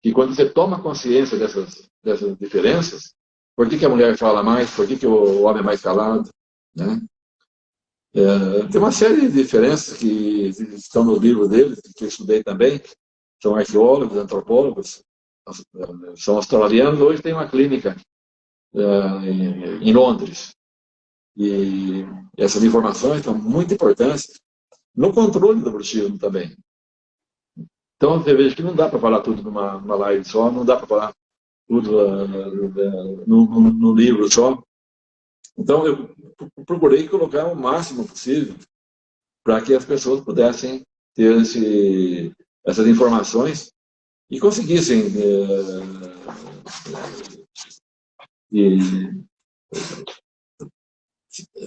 E quando você toma consciência dessas diferenças, por que a mulher fala mais, por que o homem é mais calado, né? Tem uma série de diferenças que estão no livro deles, que eu estudei também, são arqueólogos, antropólogos, são australianos, hoje tem uma clínica em Londres. E essas informações são muito importantes no controle do bruxismo também. Então, você veja que não dá para falar tudo numa live só, não dá para falar tudo no livro só. Então, eu procurei colocar o máximo possível para que as pessoas pudessem ter essas informações e conseguissem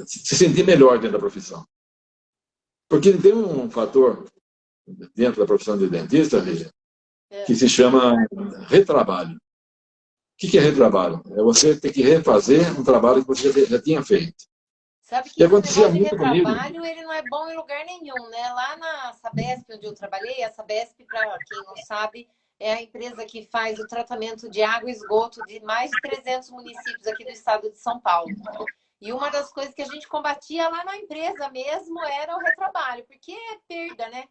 se sentir melhor dentro da profissão. Porque tem um fator dentro da profissão de dentista, que se chama retrabalho. O que é retrabalho? É você ter que refazer um trabalho que você já tinha feito. Sabe que esse negócio de retrabalho, ele não é bom em lugar nenhum, né? Lá na Sabesp, onde eu trabalhei, a Sabesp, para quem não sabe, é a empresa que faz o tratamento de água e esgoto de mais de 300 municípios aqui do estado de São Paulo. E uma das coisas que a gente combatia lá na empresa mesmo era o retrabalho, porque é perda, né?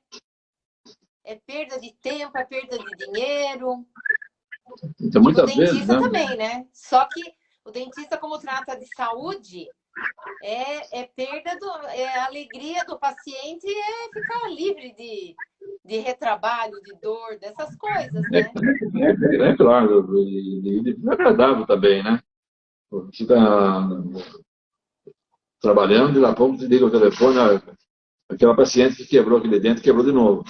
É perda de tempo, é perda de dinheiro. Então, muitas vezes, o dentista também, né? Só que o dentista, como trata de saúde, é perda é alegria do paciente, é ficar livre de retrabalho, de dor, dessas coisas, né? É claro, é agradável também, né? Você está trabalhando e daqui a pouco te liga o telefone, aquela paciente que quebrou aquele dente, quebrou de novo.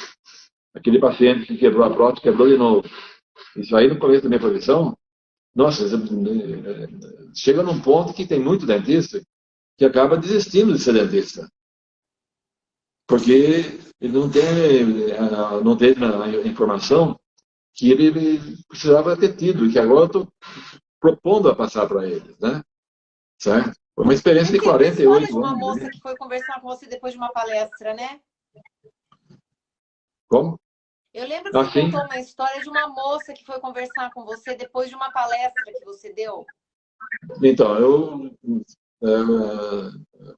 Aquele paciente que quebrou a prótese, quebrou de novo. Isso aí no começo da minha profissão, nossa, chega num ponto que tem muito dentista que acaba desistindo de ser dentista. Porque ele não teve a informação que ele precisava ter tido e que agora eu estou propondo a passar para eles, né? Certo? Foi uma experiência de 48 anos. De uma moça que foi conversar com você depois de uma palestra, né? Como? Eu lembro que você contou uma história de uma moça que foi conversar com você depois de uma palestra que você deu. Então, eu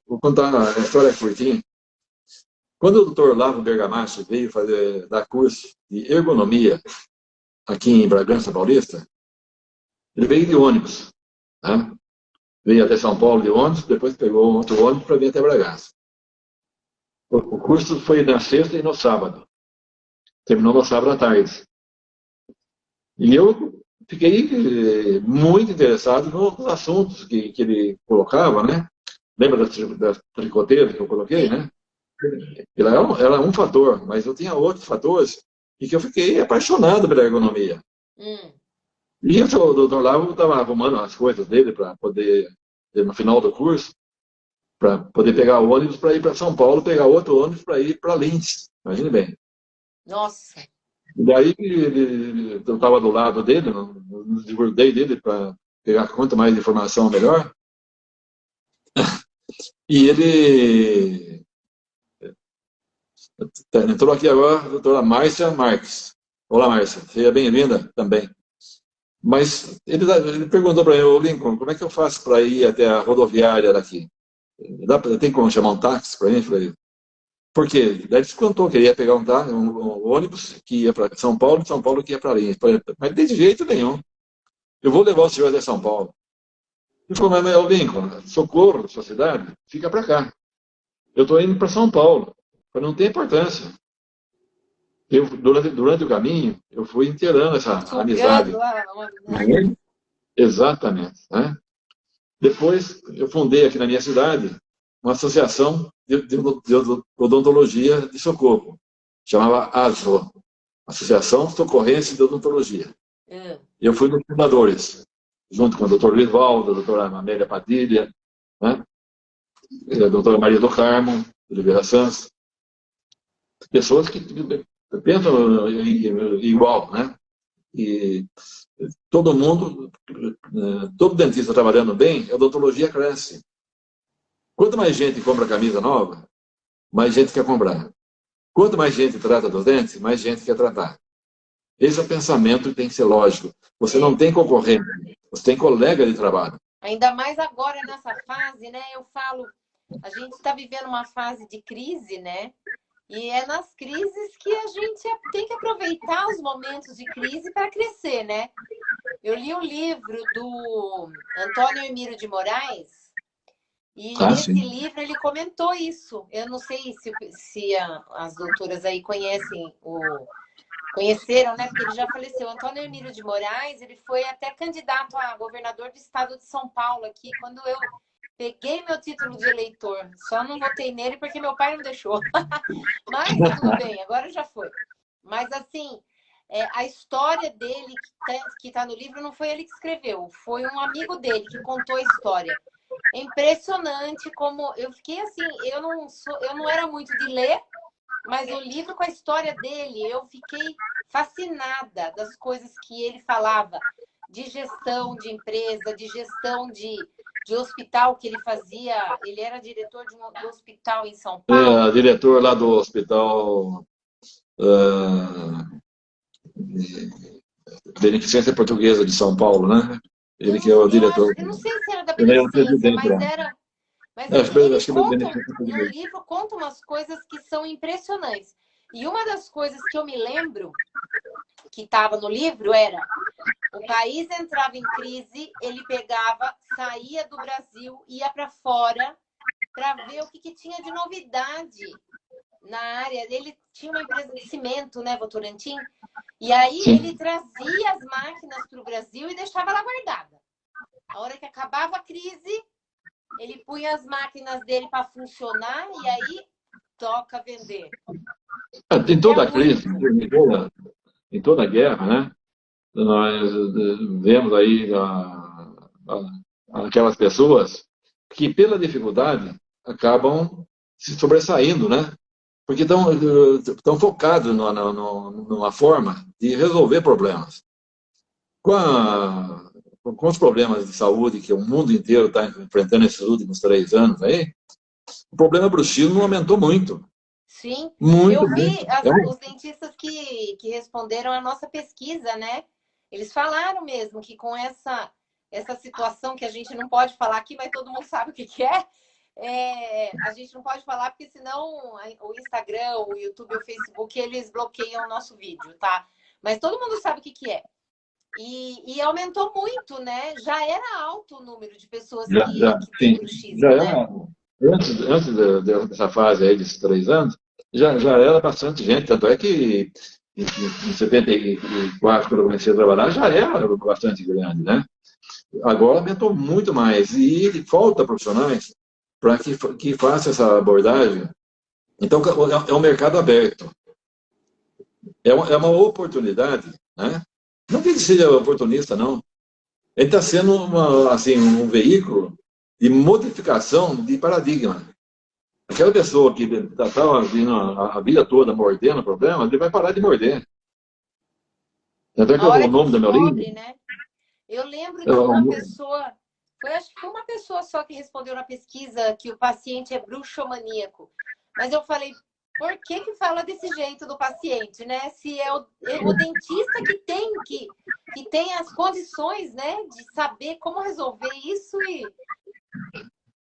vou contar a história curtinha. Quando o Dr. Lavo Bergamaschi veio dar curso de ergonomia aqui em Bragança Paulista, ele veio de ônibus. Né? Veio até São Paulo de ônibus, depois pegou outro ônibus para vir até Bragança. O curso foi na sexta e no sábado. Terminou no sábado à tarde. E eu fiquei muito interessado nos assuntos que ele colocava, né? Lembra das tricoteiras que eu coloquei, né? Ela era um fator, mas eu tinha outros fatores e que eu fiquei apaixonado pela ergonomia. E o doutor Lavo estava arrumando as coisas dele para poder, no final do curso, para poder pegar o ônibus para ir para São Paulo, pegar outro ônibus para ir para Lins. Imagine bem. Nossa! E daí eu estava do lado dele, no desbordei dele para pegar quanto mais informação melhor. E ele entrou aqui agora a doutora Márcia Marques. Olá, Márcia. Seja bem-vinda também. Mas ele perguntou para mim, ô Lincoln, como é que eu faço para ir até a rodoviária daqui? Tem como chamar um táxi para mim? Falei, por quê? Daí ele contou que ele ia pegar um ônibus que ia para São Paulo, de São Paulo que ia para Lins. Mas de jeito nenhum. Eu vou levar o senhor até São Paulo. Ele falou, mas ô Lincoln, Socorro, sua cidade, fica para cá. Eu estou indo para São Paulo. Falei, não tem importância. Durante o caminho, eu fui inteirando essa amizade. Exatamente. Né? Depois, eu fundei aqui na minha cidade uma associação de odontologia de socorro. Chamava ASO, Associação Socorrense de Odontologia. Eu fui um dos fundadores, junto com o doutor Livaldo, a doutora Amélia Padilha, né? A doutora Maria do Carmo, de Oliveira Santos. pessoas que pensam igual, né? E todo mundo, todo dentista trabalhando bem, a odontologia cresce. Quanto mais gente compra camisa nova, mais gente quer comprar. Quanto mais gente trata dos dentes, mais gente quer tratar. Esse é o pensamento que tem que ser lógico. Você não tem concorrente, você tem colega de trabalho. Ainda mais agora nessa fase, né? Eu falo, a gente está vivendo uma fase de crise, né? E é nas crises que a gente tem que aproveitar os momentos de crise para crescer, né? Eu li um livro do Antônio Emílio de Moraes e nesse livro ele comentou isso. Eu não sei se as doutoras aí conheceram, né? Porque ele já faleceu. O Antônio Emílio de Moraes, ele foi até candidato a governador do estado de São Paulo aqui, quando eu peguei meu título de eleitor. Só não votei nele porque meu pai não deixou. Mas tudo bem, agora já foi. Mas assim, a história dele que está no livro não foi ele que escreveu, foi um amigo dele que contou a história. É impressionante como eu fiquei assim, eu não era muito de ler, mas o livro com a história dele, eu fiquei fascinada das coisas que ele falava, de gestão de empresa, de gestão de hospital que ele fazia. Ele era diretor do hospital em São Paulo. Diretor lá do hospital Beneficência Portuguesa de São Paulo, né? Ele que é o diretor. Eu não sei se era da Beneficência, mas era... Mas no livro conta umas coisas que são impressionantes. E uma das coisas que eu me lembro que estava no livro era: o país entrava em crise, ele pegava, saía do Brasil, ia para fora para ver o que tinha de novidade na área. Ele tinha uma empresa de cimento, né, Votorantim? E aí ele trazia as máquinas para o Brasil e deixava lá guardada. A hora que acabava a crise, ele punha as máquinas dele para funcionar e aí toca vender. Em toda a crise, em toda a guerra, né? Nós vemos aí aquelas pessoas que, pela dificuldade, acabam se sobressaindo, né? Porque estão focados numa forma de resolver problemas. Com os problemas de saúde que o mundo inteiro está enfrentando esses últimos 3 anos aí, o problema bruxismo não aumentou muito. Sim, muito, eu vi muito. Os dentistas que responderam a nossa pesquisa, né? Eles falaram mesmo que com essa situação que a gente não pode falar aqui, mas todo mundo sabe o que é, a gente não pode falar porque senão o Instagram, o YouTube, o Facebook, eles bloqueiam o nosso vídeo, tá? Mas todo mundo sabe o que é. E aumentou muito, né? Já era alto o número de pessoas que tem bruxismo, já né? Era, antes dessa fase aí, desses 3 anos, já era bastante gente. Tanto é que em 74, quando eu comecei a trabalhar, já era bastante grande, né? Agora aumentou muito mais. E falta profissionais para que faça essa abordagem. Então, é um mercado aberto. É uma oportunidade, né? Não que ele seja oportunista, não. Ele está sendo um veículo de modificação de paradigma. Aquela pessoa que estava vindo a vida toda mordendo o problema, ele vai parar de morder. Até que o nome do meu livro... Né? Eu lembro de uma pessoa, acho que foi uma pessoa só que respondeu na pesquisa que o paciente é bruxomaníaco. Mas eu falei, por que fala desse jeito do paciente, né? Se é o dentista que tem as condições, né, de saber como resolver isso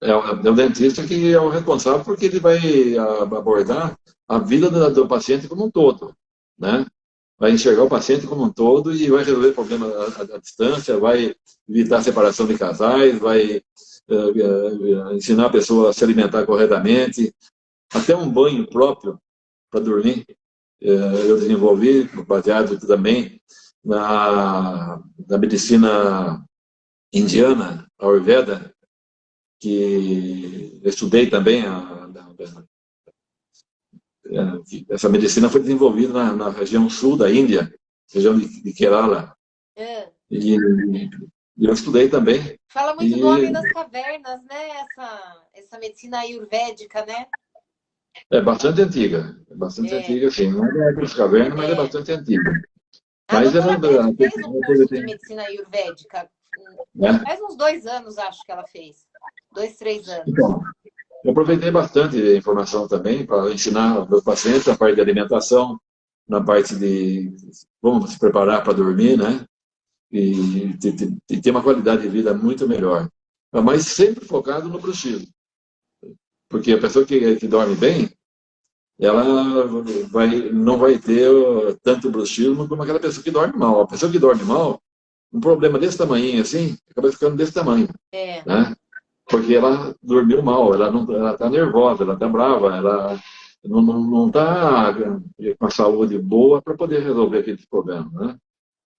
É o dentista que é o responsável porque ele vai abordar a vida do paciente como um todo, né? Vai enxergar o paciente como um todo e vai resolver problemas à distância, vai evitar a separação de casais, vai ensinar a pessoa a se alimentar corretamente, até um banho próprio para dormir. Eu desenvolvi, baseado também na medicina indiana, a Ayurveda, que eu estudei também. Essa medicina foi desenvolvida na região sul da Índia, região de Kerala. E eu estudei também. Fala muito do homem das cavernas, né? Essa medicina ayurvédica, né? É bastante antiga. É bastante É, antiga, sim. Não é da época das cavernas, mas é é. bastante antiga. A Mas eu doutora não, Beth fez um eu curso de aproveitei, medicina ayurvédica. né? Faz uns 2 anos, acho que ela fez. 2, 3 anos. Então, eu aproveitei bastante a informação também para ensinar os meus pacientes na parte de alimentação, na parte de como se preparar para dormir, né? E ter uma qualidade de vida muito melhor. Mas sempre focado no bruxismo. Porque a pessoa que dorme bem, ela não vai ter tanto bruxismo como aquela pessoa que dorme mal. A pessoa que dorme mal, um problema desse tamanho assim, acaba ficando desse tamanho, É, né? Porque ela dormiu mal, ela está nervosa, ela está brava, ela não está com a saúde boa para poder resolver aqueles problemas, né?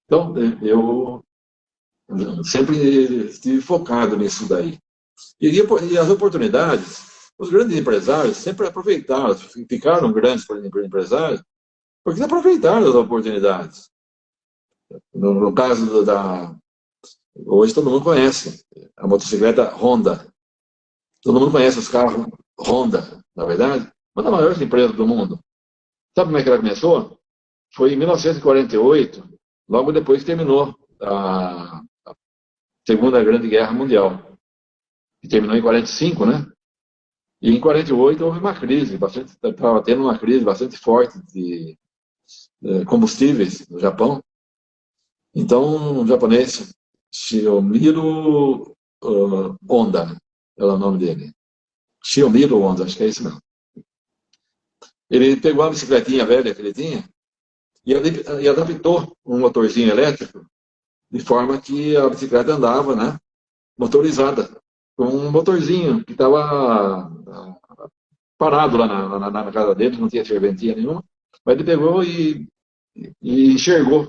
Então, eu sempre estive focado nisso daí. E as oportunidades, os grandes empresários sempre aproveitaram, ficaram grandes empresários, porque aproveitaram as oportunidades. No caso hoje todo mundo conhece a motocicleta Honda. Todo mundo conhece os carros Honda, na verdade, uma das maiores empresas do mundo. Sabe como é que ela começou? Foi em 1948, logo depois que terminou a Segunda Grande Guerra Mundial, que terminou em 45, né? E em 48 houve uma crise, estava tendo uma crise bastante forte de combustíveis no Japão. Então, o japonês Shiomiro Honda, é o nome dele. Shiomiro Honda, acho que é isso mesmo. Ele pegou a bicicletinha velha que ele tinha e adaptou um motorzinho elétrico de forma que a bicicleta andava, né, motorizada, com um motorzinho que estava parado lá na casa dele, não tinha serventia nenhuma, mas ele pegou e enxergou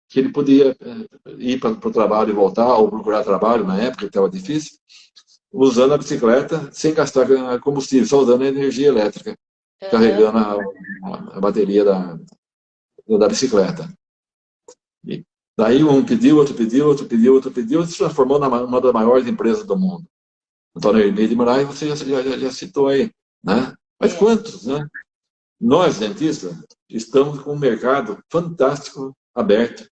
que ele podia ir para o trabalho e voltar, ou procurar trabalho na época, que estava difícil, usando a bicicleta sem gastar combustível, só usando a energia elétrica, aham. carregando a bateria da bicicleta. E daí um pediu, outro pediu, outro pediu, outro pediu, e se transformou numa das maiores empresas do mundo. Antônio Hermílio de Moraes, você já citou aí, né? Mas É. quantos, né? Nós, dentistas, estamos com um mercado fantástico aberto.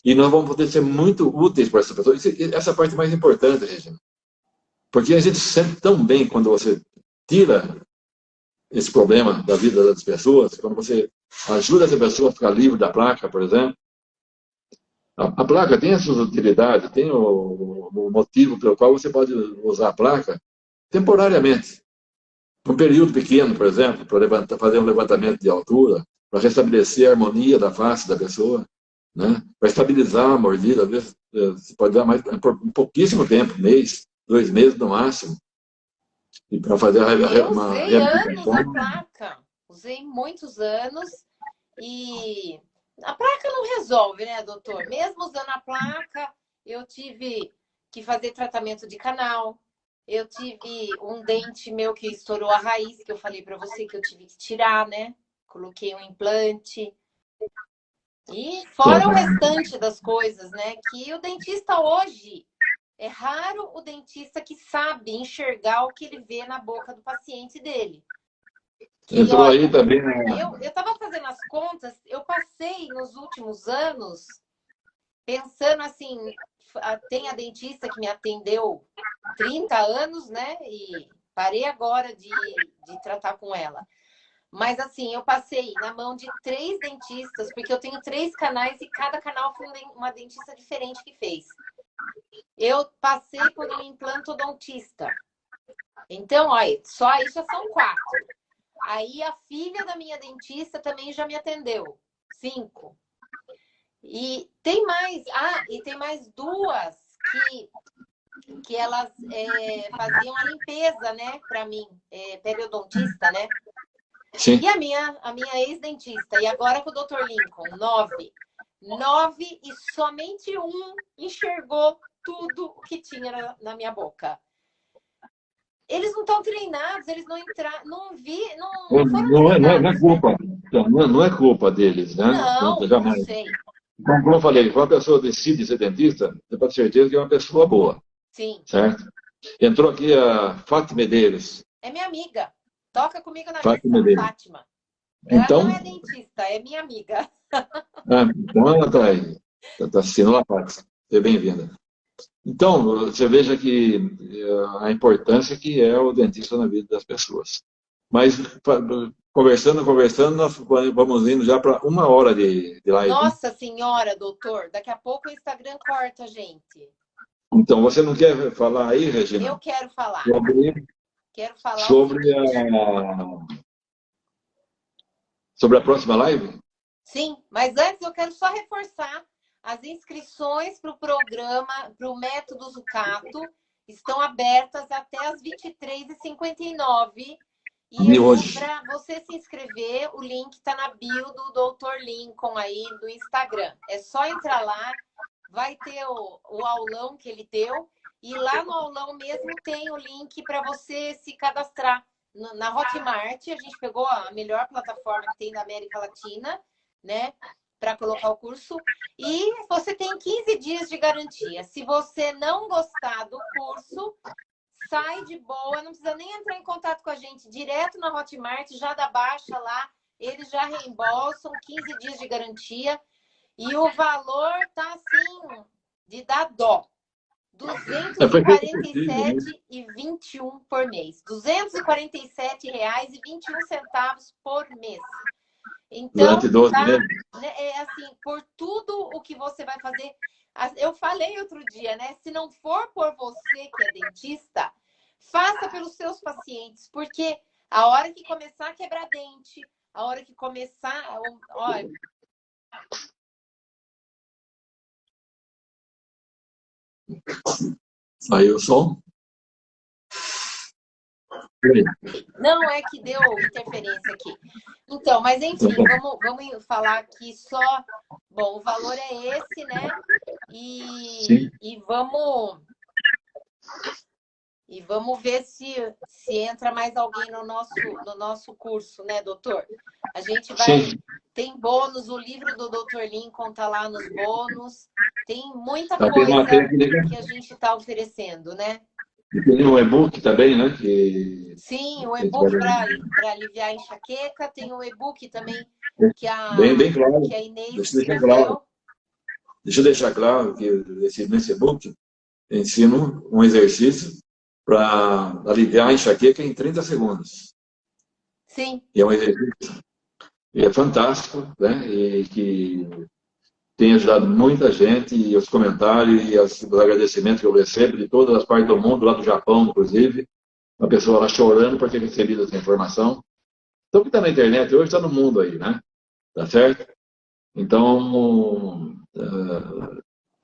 E nós vamos poder ser muito úteis para essa pessoa. Essa é a parte mais importante, Regina. Porque a gente se sente tão bem quando você tira esse problema da vida das pessoas, quando você ajuda essa pessoa a ficar livre da placa, por exemplo. A placa tem as suas utilidades, tem o motivo pelo qual você pode usar a placa temporariamente. Por um período pequeno, por exemplo, para fazer um levantamento de altura, para restabelecer a harmonia da face da pessoa, né? Para estabilizar a mordida, às vezes você pode dar mais por um pouquíssimo tempo, mês, 2 meses no máximo, e para fazer Eu uma usei anos reabilitação. a placa. Usei muitos anos e a placa não resolve, né, doutor? Mesmo usando a placa, eu tive que fazer tratamento de canal. Eu tive um dente meu que estourou a raiz, que eu falei para você que eu tive que tirar, né? Coloquei um implante. E fora o Sim. restante das coisas, né? Que o dentista hoje é raro o dentista que sabe enxergar o que ele vê na boca do paciente dele. Que, Entrou aí olha, também, eu estava fazendo as contas, eu passei nos últimos anos pensando assim, tem a dentista que me atendeu 30 anos, né? E parei agora de tratar com ela. Mas assim, eu passei na mão de 3 dentistas, porque eu tenho 3 canais e cada canal foi uma dentista diferente que fez. Eu passei por um implantodontista. Então, olha, só aí já são 4. Aí a filha da minha dentista também já me atendeu. 5. E tem mais, e tem mais 2 que elas faziam a limpeza, né, para mim, periodontista, né? sim. E a minha ex-dentista, e agora com o Dr. Lincoln, 9. 9 e somente um enxergou tudo o que tinha na minha boca. Eles não estão treinados, eles não entraram, não foram Não é treinados, né? culpa, não é culpa deles, né? Não, eu Jamais. sei. Como eu falei, quando a pessoa decide ser dentista, eu tenho certeza que é uma pessoa boa, Sim, certo? Entrou aqui a Fátima Medeiros. é minha amiga. Toca comigo na Fátima missa, Medeiros. Fátima. Ela Então, não é dentista, é minha amiga. então ela está aí. Está assistindo a Pax. Seja bem-vinda. Então, você veja que a importância que é o dentista na vida das pessoas. Mas, conversando, nós vamos indo já para 1 hora de live. Nossa senhora, doutor, daqui a pouco o Instagram corta, gente. Então, você não quer falar aí, Regina? Eu quero falar. Quero falar Sobre sobre a próxima live? Sim, mas antes eu quero só reforçar as inscrições para o programa, para o Método Zucato, estão abertas até as 23h59. E para você se inscrever, o link está na bio do Dr. Lincoln aí do Instagram. É só entrar lá, vai ter o aulão que ele deu, e lá no aulão mesmo tem o link para você se cadastrar. Na Hotmart, a gente pegou a melhor plataforma que tem na América Latina, né, para colocar o curso, e você tem 15 dias de garantia. Se você não gostar do curso, sai de boa, não precisa nem entrar em contato com a gente, direto na Hotmart, já dá baixa lá, eles já reembolsam, 15 dias de garantia, e o valor tá assim, de dar dó. R$ 247,21 por mês. R$ 247,21 por mês. Então, durante 12 meses? É assim, por tudo o que você vai fazer. Eu falei outro dia, né? Se não for por você que é dentista, faça pelos seus pacientes, porque a hora que começar a quebrar dente, a hora que começar... Olha, Saiu o som? não, é que deu interferência aqui. Então, mas enfim, vamos falar aqui só... Bom, o valor é esse, né? E vamos ver se entra mais alguém no nosso curso, né, doutor? A gente vai... Sim. Tem bônus, o livro do Dr. Lincoln tá lá nos bônus. Tem muita coisa que a gente está oferecendo, né? E tem um e-book também, né? Sim, o e-book para aliviar a enxaqueca. Tem o e-book também que bem claro. Que a Inês escreveu. Deixa eu deixar claro que nesse e-book eu ensino um exercício para aliviar a enxaqueca em 30 segundos. Sim. E é um exercício e é fantástico, né? E que tem ajudado muita gente, e os comentários e os agradecimentos que eu recebo de todas as partes do mundo, lá do Japão, inclusive, uma pessoa lá chorando por ter recebido essa informação. Então, o que está na internet hoje está no mundo aí, né? Tá certo? Então,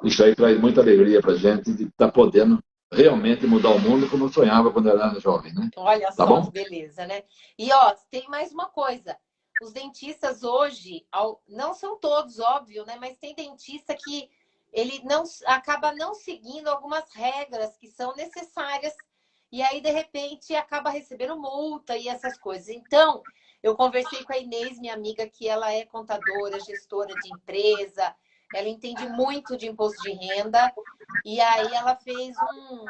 isso aí traz muita alegria para a gente de estar podendo realmente mudar o mundo como eu sonhava quando eu era jovem, né? Olha tá só, bom? Beleza, né? E, ó, tem mais uma coisa. Os dentistas hoje, não são todos, óbvio, né? Mas tem dentista que ele acaba não seguindo algumas regras que são necessárias e aí, de repente, acaba recebendo multa e essas coisas. Então, eu conversei com a Inês, minha amiga, que ela é contadora, gestora de empresa, ela entende muito de imposto de renda, e aí ela fez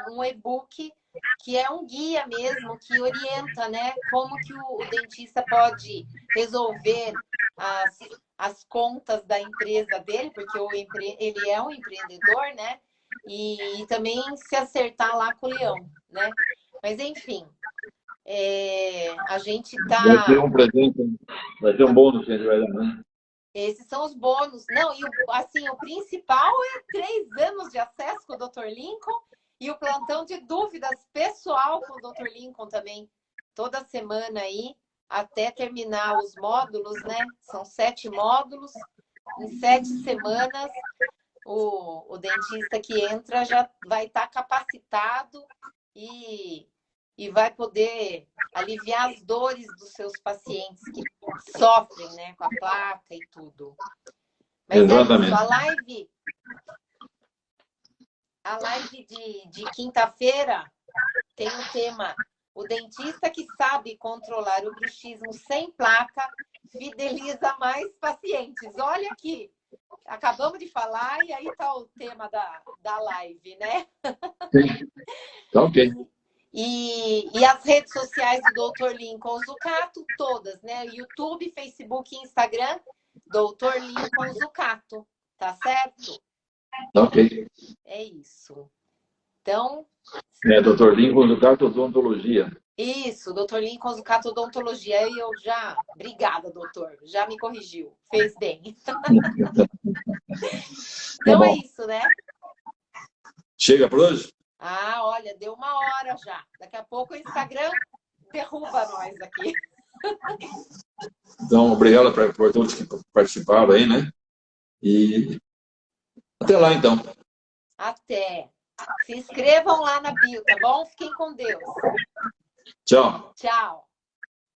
um e-book que é um guia mesmo, que orienta, né, como que o dentista pode resolver as contas da empresa dele, porque ele é um empreendedor, né, e também se acertar lá com o leão, né. Mas, enfim, a gente tá... Vai ter um presente, vai ter um bônus que a gente vai dar, né? Esses são os bônus. Não, e assim, o principal é 3 anos de acesso com o Dr. Lincoln e o plantão de dúvidas pessoal com o Dr. Lincoln também. Toda semana aí, até terminar os módulos, né? São 7 módulos. Em 7 semanas, o dentista que entra já vai estar capacitado e vai poder aliviar as dores dos seus pacientes que sofrem, né, com a placa e tudo. Mas exatamente. É isso, a live de quinta-feira tem o tema: o dentista que sabe controlar o bruxismo sem placa fideliza mais pacientes. Olha aqui, acabamos de falar e aí está o tema da live, né? Sim. Tá ok. E as redes sociais do Dr. Lincoln Zucato, todas, né? YouTube, Facebook e Instagram, Dr. Lincoln Zucato, tá certo? Ok. É isso. Então... Dr. Lincoln Zucato, Odontologia. Isso, Dr. Lincoln Zucato, Odontologia. Aí eu já... Obrigada, doutor. Já me corrigiu. Fez bem. Então é isso, né? Chega por hoje? Ah, olha, deu 1 hora já. Daqui a pouco o Instagram derruba nós aqui. Então, obrigado por todos que participaram aí, né? E até lá, então. Até. Se inscrevam lá na bio, tá bom? Fiquem com Deus. Tchau. Tchau.